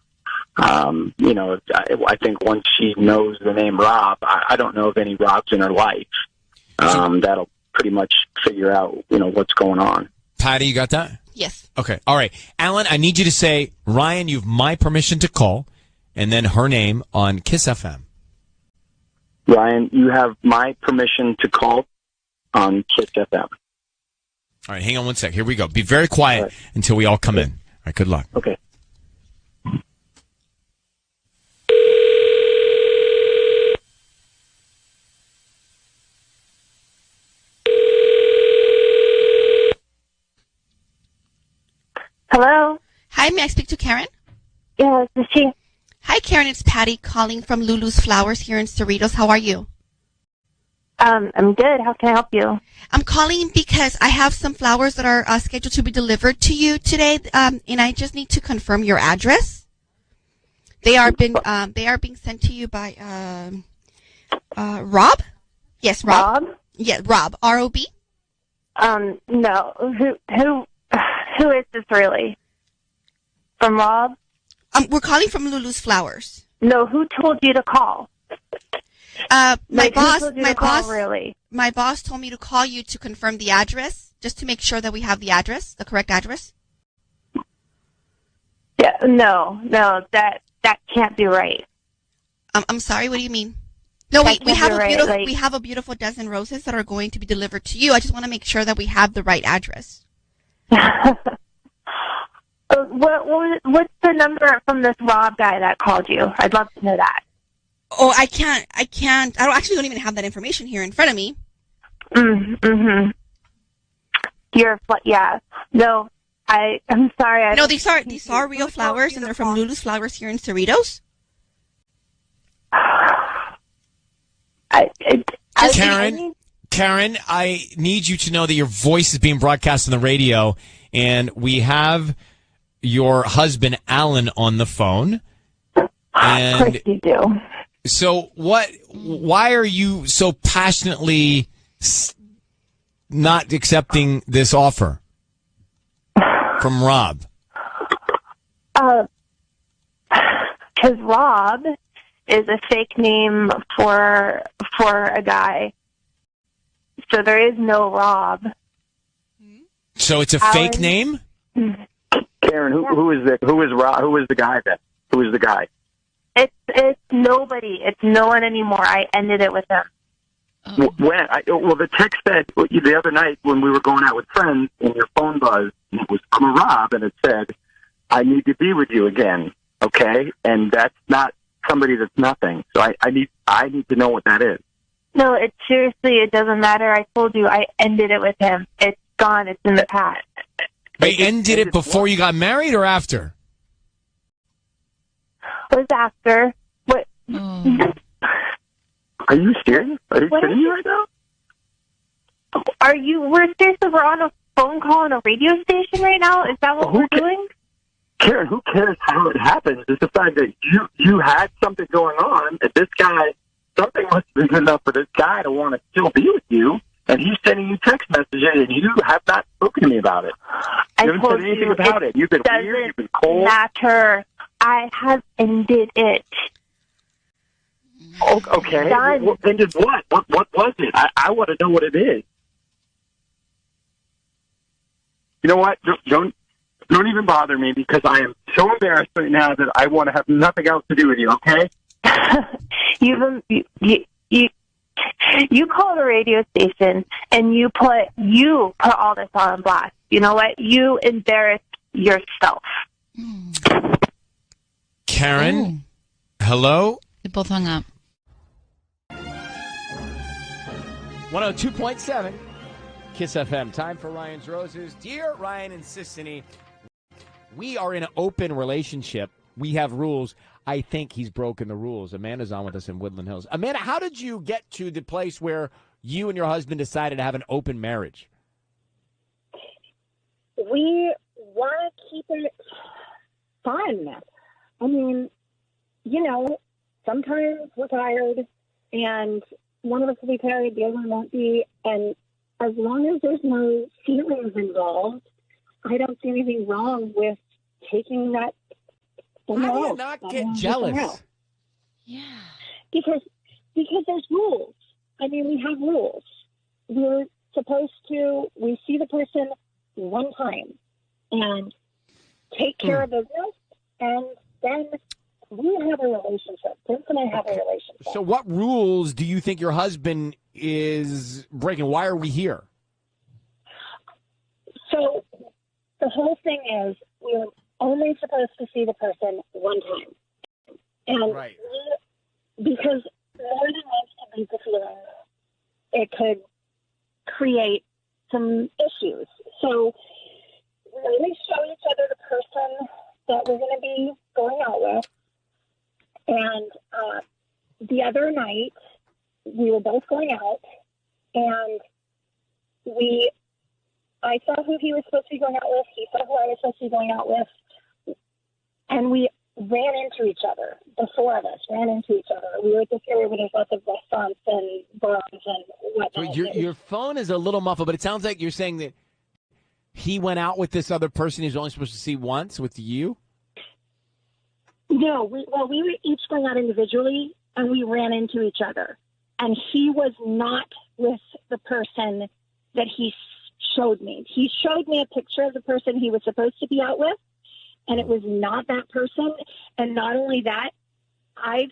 I think once she knows the name Rob, I don't know of any Robs in her life. That'll pretty much figure out, what's going on. Patty, you got that? Yes. Okay. All right. Alan, I need you to say, Ryan, you have my permission to call, and then her name on Kiss FM. Ryan, you have my permission to call on Kiss FM. All right. Hang on 1 sec. Here we go. Be very quiet until we all come in. All right. Good luck. Okay. Hello? Hi, may I speak to Karen? Yes, this is she. Hi, Karen. It's Patty calling from Lulu's Flowers here in Cerritos. How are you? I'm good. How can I help you? I'm calling because I have some flowers that are scheduled to be delivered to you today, and I just need to confirm your address. They are being sent to you by Rob. Yes, Rob. Yeah, Rob. R-O-B. No. Who is this really? From Rob? We're calling from Lulu's Flowers. No, who told you to call? My boss told me to call you to confirm the address, just to make sure that we have the address, the correct address. Yeah, no, that can't be right. I'm sorry. What do you mean? No, we have a beautiful dozen roses that are going to be delivered to you. I just want to make sure that we have the right address. What's the number from this Rob guy that called you? I'd love to know that. Oh, I can't. I don't even have that information here in front of me. Mm-hmm. No, I'm sorry. No, these are real flowers, and they're from Lulu's Flowers here in Cerritos. Karen, I need you to know that your voice is being broadcast on the radio, and we have your husband, Alan, on the phone. And of course you do. So why are you so passionately not accepting this offer from Rob? Because Rob is a fake name for a guy. So there is no Rob. So it's a fake name? Karen, who is Rob? Who is the guy then? Who is the guy? It's nobody. It's no one anymore. I ended it with him. The text said the other night when we were going out with friends and your phone buzzed, and it was from Rob, and it said, "I need to be with you again." Okay, and that's not somebody that's nothing. So I need to know what that is. No, it doesn't matter. I told you I ended it with him. It's gone. It's in the past. They ended it before you got married or after? It was after. What? Are you serious? Are you kidding me right now? We're on a phone call on a radio station right now? Is that what we're doing? Karen, who cares how it happens? It's the fact that you had something going on, and this guy, something must have been good enough for this guy to want to still be with you, and he's sending you text messages, and you have not spoken to me about it. You haven't said anything about it. You've been weird. You've been cold. Matter. I have ended it. Okay. Done. Well, ended what? What was it? I want to know what it is. You know what? Don't even bother me because I am so embarrassed right now that I want to have nothing else to do with you. Okay? You call the radio station and you put all this on blast. You know what? You embarrassed yourself. Karen, hello? They both hung up. 102.7 Kiss FM. Time for Ryan's Roses. Dear Ryan and Sissany, we are in an open relationship. We have rules. I think he's broken the rules. Amanda's on with us in Woodland Hills. Amanda, how did you get to the place where you and your husband decided to have an open marriage? We want to keep it fun. I mean, sometimes we're tired and one of us will be tired, the other one won't be. And as long as there's no feelings involved, I don't see anything wrong with taking that. How do you not get jealous? Yeah. Because there's rules. I mean, we have rules. We're supposed to, we see the person one time and take care of business, and then we have a relationship. Vince and I have a relationship. So what rules do you think your husband is breaking? Why are we here? So the whole thing is we're only supposed to see the person one time. And because more than once to beat the feelings, it could create some issues. So we only show each other the person that we're going to be going out with. And the other night, we were both going out, and I saw who he was supposed to be going out with. He saw who I was supposed to be going out with. And we ran into each other. The four of us ran into each other. We were at this area where there's lots of restaurants and bars and whatnot. So your phone is a little muffled, but it sounds like you're saying that he went out with this other person he's only supposed to see once with you? No, we were each going out individually, and we ran into each other. And he was not with the person that he showed me. He showed me a picture of the person he was supposed to be out with, and it was not that person. And not only that, I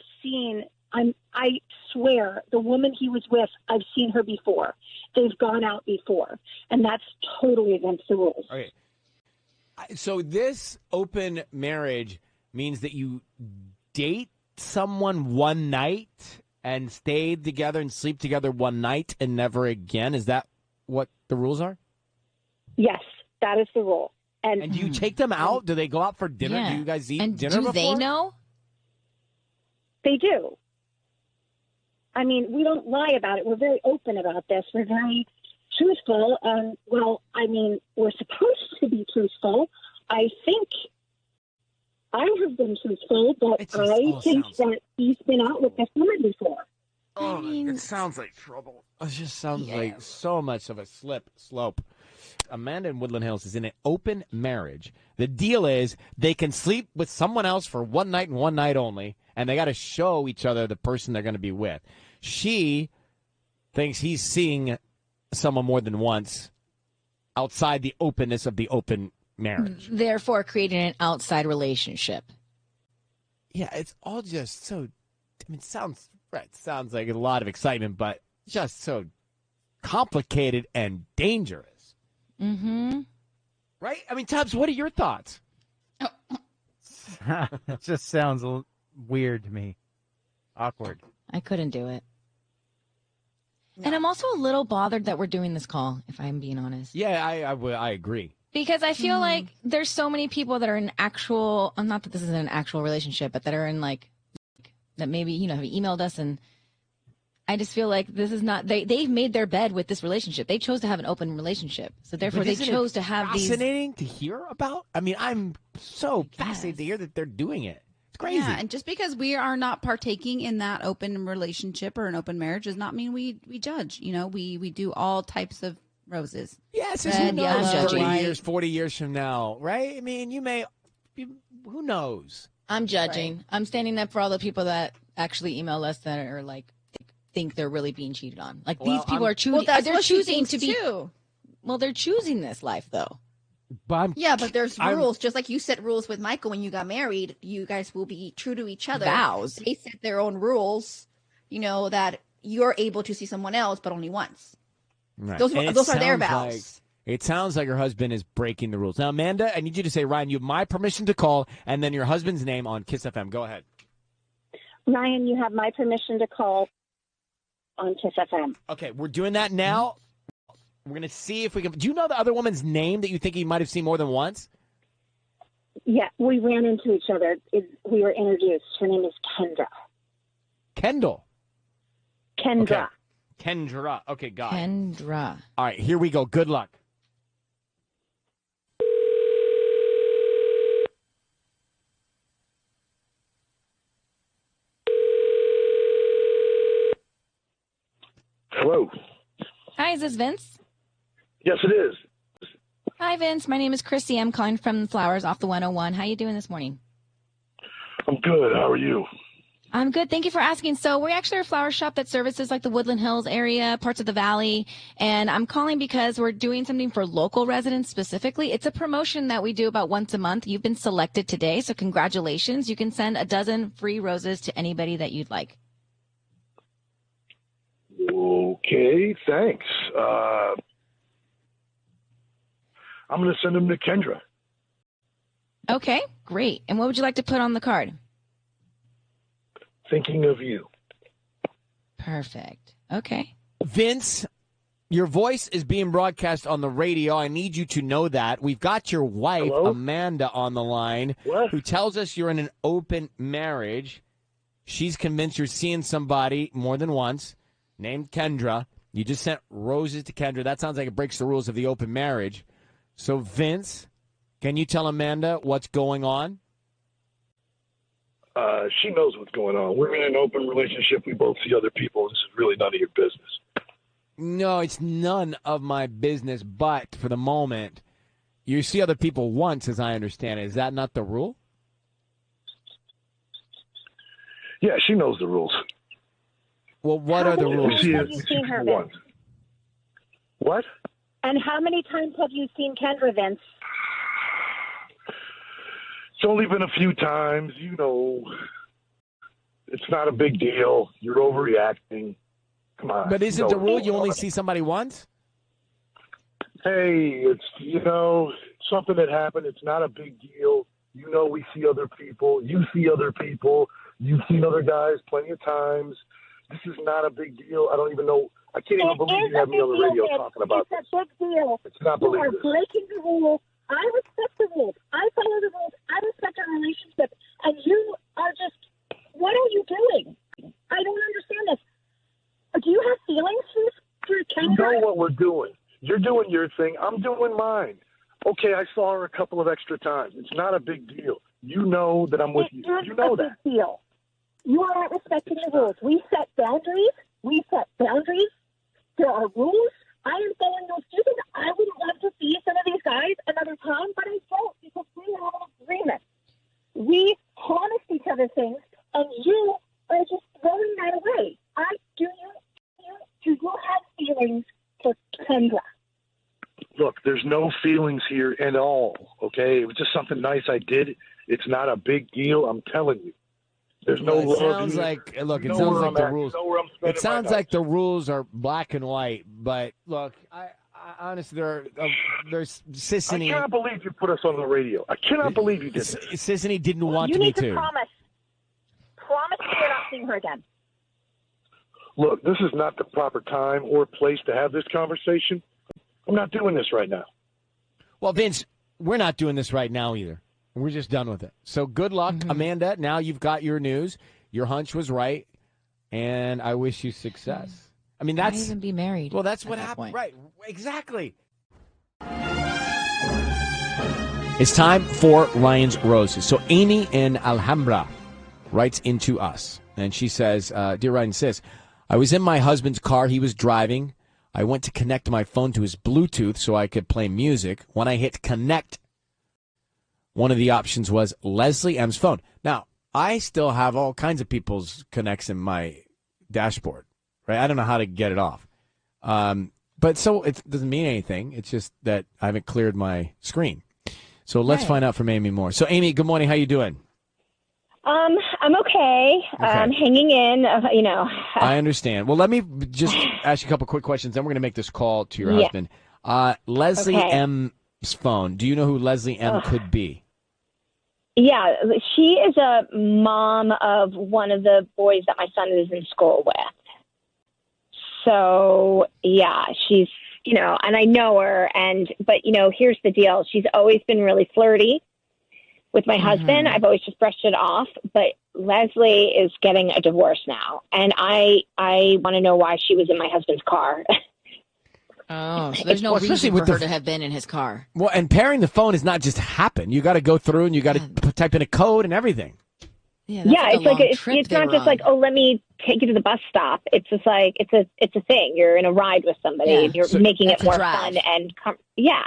swear, the woman he was with, I've seen her before. They've gone out before, and that's totally against the rules. Okay. So this open marriage means that you date someone one night and stay together and sleep together one night and never again? Is that what the rules are? Yes, that is the rule. And do you take them out? Do they go out for dinner? Yeah. Do you guys eat And dinner do they before? know? They do. I mean, we don't lie about it. We're very open about this. We're very truthful. We're supposed to be truthful. I think I have been truthful, but I think that he's been out with this woman before. Oh, it sounds like trouble. It just sounds like so much of a slope. Amanda in Woodland Hills is in an open marriage. The deal is they can sleep with someone else for one night and one night only, and they got to show each other the person they're going to be with. She thinks he's seeing someone more than once outside the openness of the open marriage. Therefore, creating an outside relationship. Yeah, it's all just so. It sounds like a lot of excitement, but just so complicated and dangerous. Mm-hmm. Right? I mean, Tubbs, what are your thoughts? It just sounds weird to me. Awkward. I couldn't do it. And I'm also a little bothered that we're doing this call, if I'm being honest. Yeah, I agree. Because I feel like there's so many people that are in actual, not that this isn't an actual relationship, but that are in that maybe, have emailed us, and I just feel like this is not, they've made their bed with this relationship. They chose to have an open relationship. So therefore they chose to have these. Fascinating to hear about? I mean, I'm so fascinated to hear that they're doing it. It's crazy. Yeah, and just because we are not partaking in that open relationship or an open marriage does not mean we judge. We do all types of roses. Yes, Red, who knows? yellow, 30 white. years, 40 years from now, right? I mean, who knows? I'm judging. I'm standing up for all the people that actually email us that are like think they're really being cheated on. Like these people are choosing. Well, that's they're what she choosing thinks to be. too. Well, they're choosing this life though. But but there's rules. Just like you set rules with Michael when you got married, you guys will be true to each other. Vows. They set their own rules. That you're able to see someone else, but only once. Right. Those are their sounds vows. It sounds like her husband is breaking the rules. Now, Amanda, I need you to say, Ryan, you have my permission to call, and then your husband's name on Kiss FM. Go ahead. Ryan, you have my permission to call on Kiss FM. Okay, we're doing that now. We're going to see if we can. Do you know the other woman's name that you think you might have seen more than once? Yeah, we ran into each other. We were introduced. Her name is Kendra. Kendall. Kendra. Okay. Kendra. Okay, got it. Kendra. All right, here we go. Good luck. Hello. Hi, is this Vince? Yes, it is. Hi, Vince. My name is Chrissy. I'm calling from Flowers off the 101. How you doing this morning? I'm good. How are you? I'm good. Thank you for asking. So we're actually a flower shop that services like the Woodland Hills area, parts of the valley. And I'm calling because we're doing something for local residents specifically. It's a promotion that we do about once a month. You've been selected today. So congratulations. You can send a dozen free roses to anybody that you'd like. Okay, thanks. I'm going to send them to Kendra. Okay, great. And what would you like to put on the card? Thinking of you. Perfect. Okay. Vince, your voice is being broadcast on the radio. I need you to know that. We've got your wife, Hello? Amanda, on the line, who tells us you're in an open marriage. She's convinced you're seeing somebody more than once named Kendra. You just sent roses to Kendra. That sounds like it breaks the rules of the open marriage. So, Vince, can you tell Amanda what's going on? She knows what's going on. We're in an open relationship. We both see other people. This is really none of your business. No, it's none of my business, but for the moment, you see other people once, as I understand it. Is that not the rule? Yeah, she knows the rules. Well, what are the rules? Have you seen her, Vince? What? And how many times have you seen Kendra, Vince? It's only been a few times. It's not a big deal. You're overreacting. Come on. But isn't the rule you only see somebody once? Hey, it's, something that happened. It's not a big deal. We see other people. You see other people. You've seen other guys plenty of times. This is not a big deal. I don't even know. I can't even believe you have me on the radio talking about this. It's a big deal. It's not You are believable. breaking the rules. I respect the rules. I follow the rules. I respect our relationship. And you are just, what are you doing? I don't understand this. Do you have feelings for You Kendra? know what we're doing. You're doing your thing. I'm doing mine. Okay, I saw her a couple of extra times. It's not a big deal. You know that I'm with you. You know that. Big deal. You are not respecting the rules. We set boundaries. There are rules. I am following those too. I would love to see some of these guys another time, but I don't because we have an agreement. We promised each other things, and you are just throwing that away. Do you have feelings for Kendra? Look, there's no feelings here at all, okay? It was just something nice I did. It's not a big deal, I'm telling you. There's no It love sounds here. like You it know sounds where like I'm the at. rules. You know where I'm spending It sounds my like the rules are black and white. But look, I honestly, there's Sissany. I can't believe you put us on the radio. I cannot believe you did this. Sissany didn't want You me need to to. promise. Promise me you're not seeing her again. Look, this is not the proper time or place to have this conversation. I'm not doing this right now. Well, Vince, we're not doing this right now either. We're just done with it. So good luck, Amanda. Now you've got your news. Your hunch was right, and I wish you success. I mean, Not that's even be married. well, that's at what that happened, point. right? Exactly. It's time for Ryan's Roses. So Amy in Alhambra writes into us, and she says, "Dear Ryan, sis, I was in my husband's car. He was driving. I went to connect my phone to his Bluetooth so I could play music. When I hit connect, one of the options was Leslie M's phone. Now, I still have all kinds of people's connects in my dashboard, right? I don't know how to get it off. But so it doesn't mean anything. It's just that I haven't cleared my screen. So let's find out from Amy more. So, Amy, good morning. How you doing? I'm okay. I'm hanging in, I understand. Well, let me just ask you a couple quick questions, then we're going to make this call to your Yeah. husband. Leslie Okay. M's phone. Do you know who Leslie M could be? Yeah, she is a mom of one of the boys that my son is in school with. So, yeah, she's, and I know her, but here's the deal. She's always been really flirty with my husband. I've always just brushed it off, but Leslie is getting a divorce now, and I want to know why she was in my husband's car. Oh, so there's no Well, especially reason with for the her to have been in his car. Well, and pairing the phone is not just happen. You got to go through and you got to type in a code and everything. Yeah, It's like it's not just like, oh, let me take you to the bus stop. It's just like it's a thing. You're in a ride with somebody, Yeah. and you're So making it that's a more drive. fun and yeah.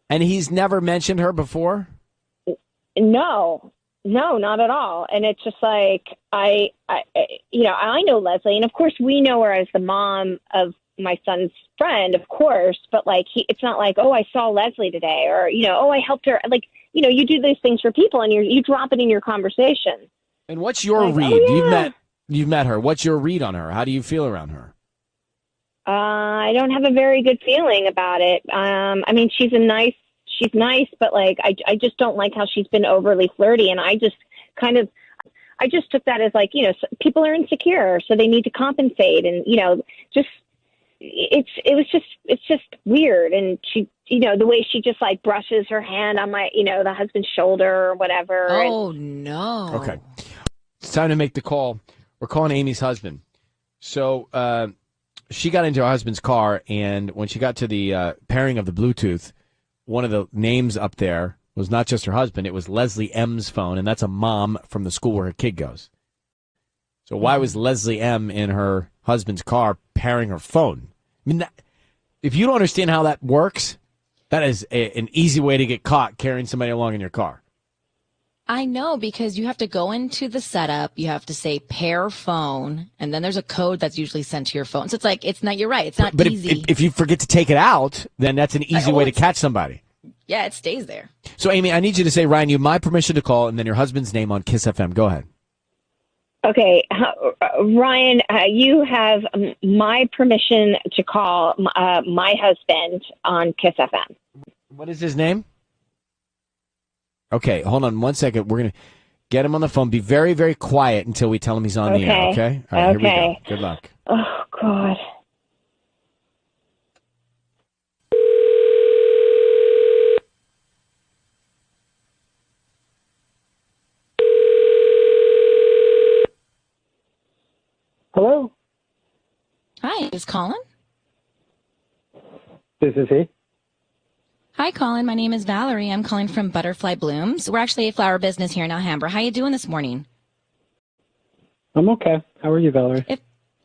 And he's never mentioned her before? No, not at all. And it's just like I know Leslie, and of course we know her as the mom of my son's friend, of course. But like, it's not like, oh, I saw Leslie today, or oh, I helped her. Like, you do these things for people, and you drop it in your conversation. And what's your Like, read? oh, yeah. You've met her. What's your read on her? How do you feel around her? I don't have a very good feeling about it. I mean, she's nice, but like, I just don't like how she's been overly flirty. And I just took that as like, people are insecure, so they need to compensate. And, it's just weird. And she, the way she just like brushes her hand on my, the husband's shoulder or whatever. Oh, no. Okay. It's time to make the call. We're calling Amy's husband. So she got into her husband's car, and when she got to the pairing of the Bluetooth, one of the names up there was not just her husband, it was Leslie M's phone, and that's a mom from the school where her kid goes. So why was Leslie M in her husband's car pairing her phone? I mean, if you don't understand how that works, that is an easy way to get caught carrying somebody along in your car. I know, because you have to go into the setup, you have to say pair phone, and then there's a code that's usually sent to your phone. So it's like, it's not, you're right, it's not But easy. if you forget to take it out, then that's an easy way to catch somebody. Yeah, it stays there. So, Amy, I need you to say, Ryan, you have my permission to call, and then your husband's name on Kiss FM. Go ahead. Okay, Ryan, you have my permission to call my husband on Kiss FM. What is his name? Okay, hold on 1 second. We're going to get him on the phone. Be very, very quiet until we tell him he's on the air, okay? All right, Here we go. Good luck. Oh, God. Hello, Hi, is Colin? this is he. Hi, Colin. My name is Valerie. I'm calling from Butterfly Blooms. We're actually a flower business here in Alhambra. How you doing this morning? I'm okay. How are you, Valerie?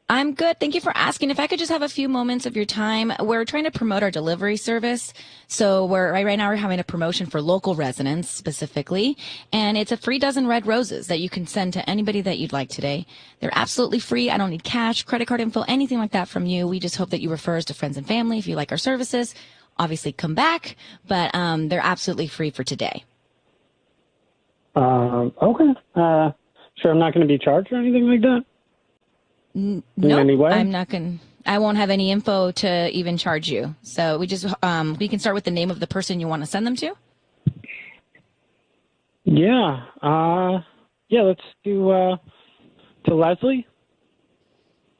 I'm good. Thank you for asking. If I could just have a few moments of your time. We're trying to promote our delivery service. So right now we're having a promotion for local residents specifically. And it's a free dozen red roses that you can send to anybody that you'd like today. They're absolutely free. I don't need cash, credit card info, anything like that from you. We just hope that you refer us to friends and family if you like our services. Obviously come back, but they're absolutely free for today. Okay. Sure, I'm not going to be charged or anything like that? No, any way? I won't have any info to even charge you. So we just, we can start with the name of the person you want to send them to. Yeah. Let's do to Leslie.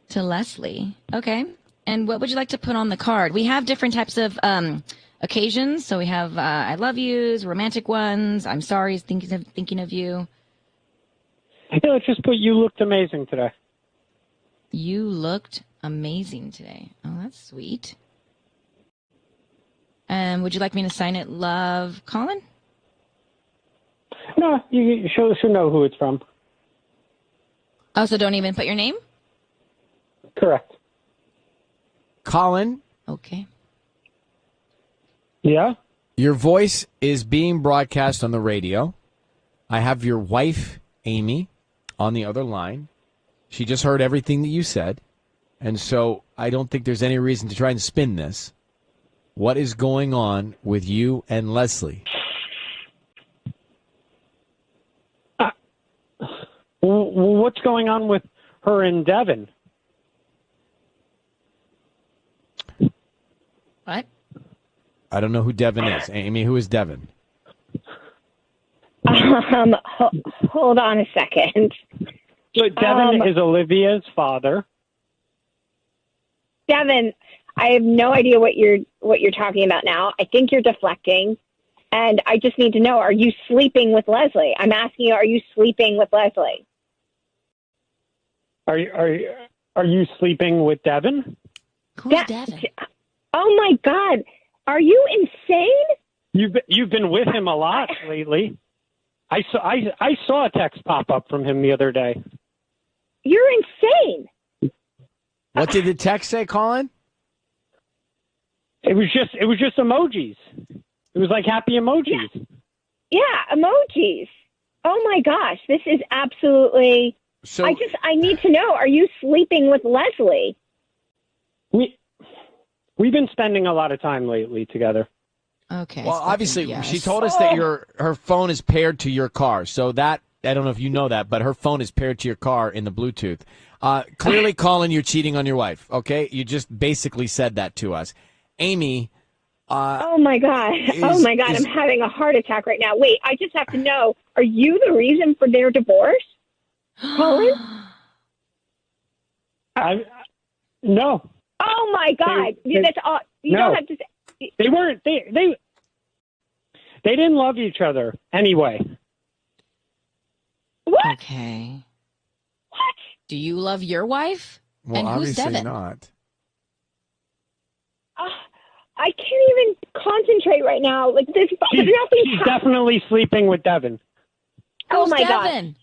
To Leslie. Okay. And what would you like to put on the card? We have different types of occasions. So we have I love yous, romantic ones, I'm sorry, thinking of you. Yeah, let's just put you looked amazing today. You looked amazing today. Oh, that's sweet. Would you like me to sign it, love, Colin? No, you should know who it's from. Oh, so don't even put your name? Correct. Colin. Okay. Yeah? Your voice is being broadcast on the radio. I have your wife, Amy, on the other line. She just heard everything that you said. And so I don't think there's any reason to try and spin this. What is going on with you and Leslie? What's going on with her and Devin? What? I don't know who Devin is. Amy, who is Devin? Hold on a second. So Devin is Olivia's father. Devin, I have no idea what you're talking about now. I think you're deflecting, and I just need to know: are you sleeping with Leslie? I'm asking you: are you sleeping with Leslie? Are you sleeping with Devin? Who's Devin? Oh my God, are you insane? You've been with him a lot lately. I saw a text pop up from him the other day. You're insane. What did the text say, Colin? It was just emojis. It was like happy emojis. Yeah, emojis. Oh my gosh, this is absolutely. So I need to know: are you sleeping with Leslie? We've been spending a lot of time lately together. Okay. Well, so obviously, yes. she told us that her phone is paired to your car. So that, I don't know if you know that, but her phone is paired to your car in the Bluetooth. Clearly, Colin, you're cheating on your wife, okay? You just basically said that to us. Amy. Oh, my God. I'm having a heart attack right now. Wait, I just have to know, are you the reason for their divorce, Colin? No. Oh, my God. That's all. You no. don't have to say. They weren't. They didn't love each other anyway. What? Okay. What? Do you love your wife? Well, and who's obviously Devin? not. I can't even concentrate right now. Like there's nothing. She's definitely sleeping with Devin. Oh Who's my Devin? gosh.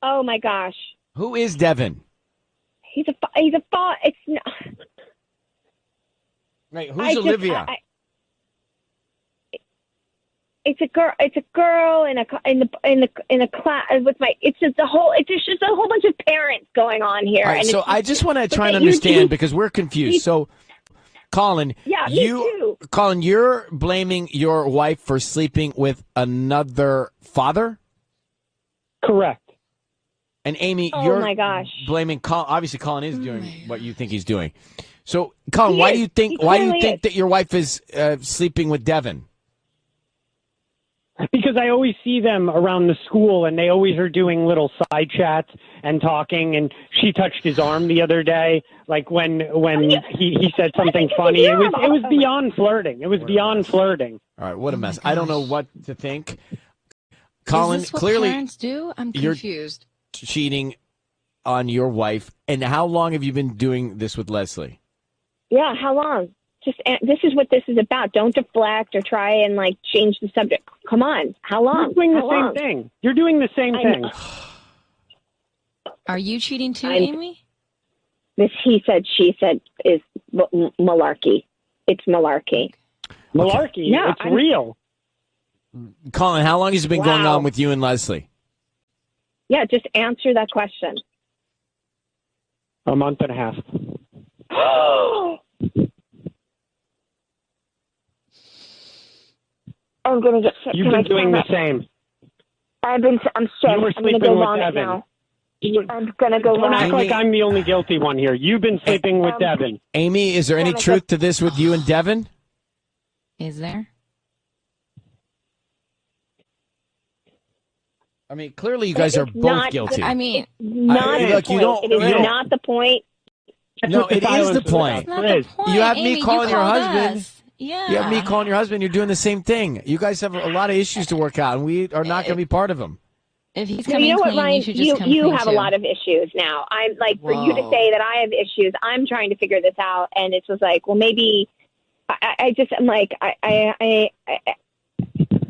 Oh my gosh. Who is Devin? He's a It's not. Right. Who's Olivia? It's a girl. It's a girl in a class with my. It's just a whole bunch of parents going on here. All right, and so I just want to try and understand because we're confused. So, Colin, yeah, me too. Colin, you're blaming your wife for sleeping with another father? Correct. And Amy, Oh you're my gosh. blaming Colin. Obviously, Colin is doing what you think he's doing. So, Colin, why do you think that your wife is sleeping with Devin? Because I always see them around the school, and they always are doing little side chats and talking. And she touched his arm the other day, like when he said something funny. It was beyond flirting. It was beyond flirting. All right, what a mess. I don't know what to think. Colin, is this what clearly parents do? I'm you're confused. cheating on your wife. And how long have you been doing this with Leslie? Yeah, how long? This is what this is about. Don't deflect or try and change the subject. Come on, how long? You're doing the same thing. You're doing the same thing. Are you cheating too, Amy? This he said, she said is malarkey. It's malarkey. Malarkey. Yeah, it's real. Colin, how long has it been going on with you and Leslie? Yeah, just answer that question. A month and a half. I'm gonna get sick. You've been doing the same. I'm sick. You were I'm gonna sleeping go with vomit Devin. now. I'm gonna go Don't act vomit. like I'm the only guilty one here. You've been sleeping with Devin. Amy, is there any truth to this with you and Devin? Is there? I mean, clearly you guys are both not guilty. I mean, Not the look, point. you don't. It is not the point. No, it is the point. That's not the point. You have Amy, me calling you your called husband. us. Yeah. You have me calling your husband. You're doing the same thing. You guys have a lot of issues to work out, and we are not going to be part of them. If he's Well, coming you know what, clean, Ryan? you should just come You clean have too. a lot of issues now. I'm like, for you to Whoa. say that I have issues, I'm trying to figure this out, and it's just like, well, maybe I'm like,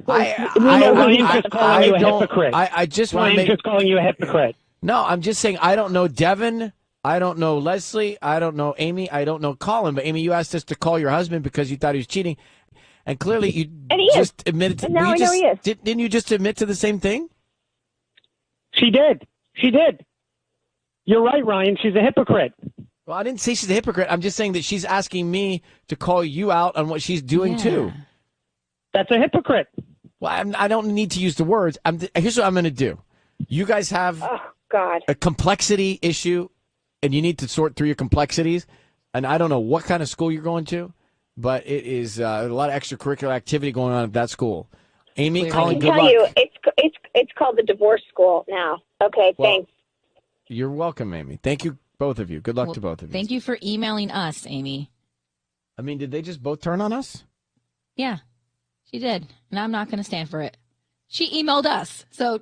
Ryan's just calling you a hypocrite. I just want to Ryan's make. just calling you a hypocrite. No, I'm just saying I don't know Devin I don't know Leslie. I don't know Amy. I don't know Colin. But Amy, you asked us to call your husband because you thought he was cheating, and clearly you And he just is. admitted. To, And now you I know just, he is. Didn't you just admit to the same thing? She did. She did. You're right, Ryan. She's a hypocrite. Well, I didn't say she's a hypocrite. I'm just saying that she's asking me to call you out on what she's doing too. That's a hypocrite. Well, I don't need to use the words. Here's what I'm going to do. You guys have a complexity issue, and you need to sort through your complexities. And I don't know what kind of school you're going to, but it is a lot of extracurricular activity going on at that school. Amy, Colin, good luck. I can tell you, it's called the divorce school now. Okay, Well, thanks. You're welcome, Amy. Thank you, both of you. Good luck to both of you. Thank you for emailing us, Amy. I mean, did they just both turn on us? Yeah, she did. And I'm not going to stand for it. She emailed us. So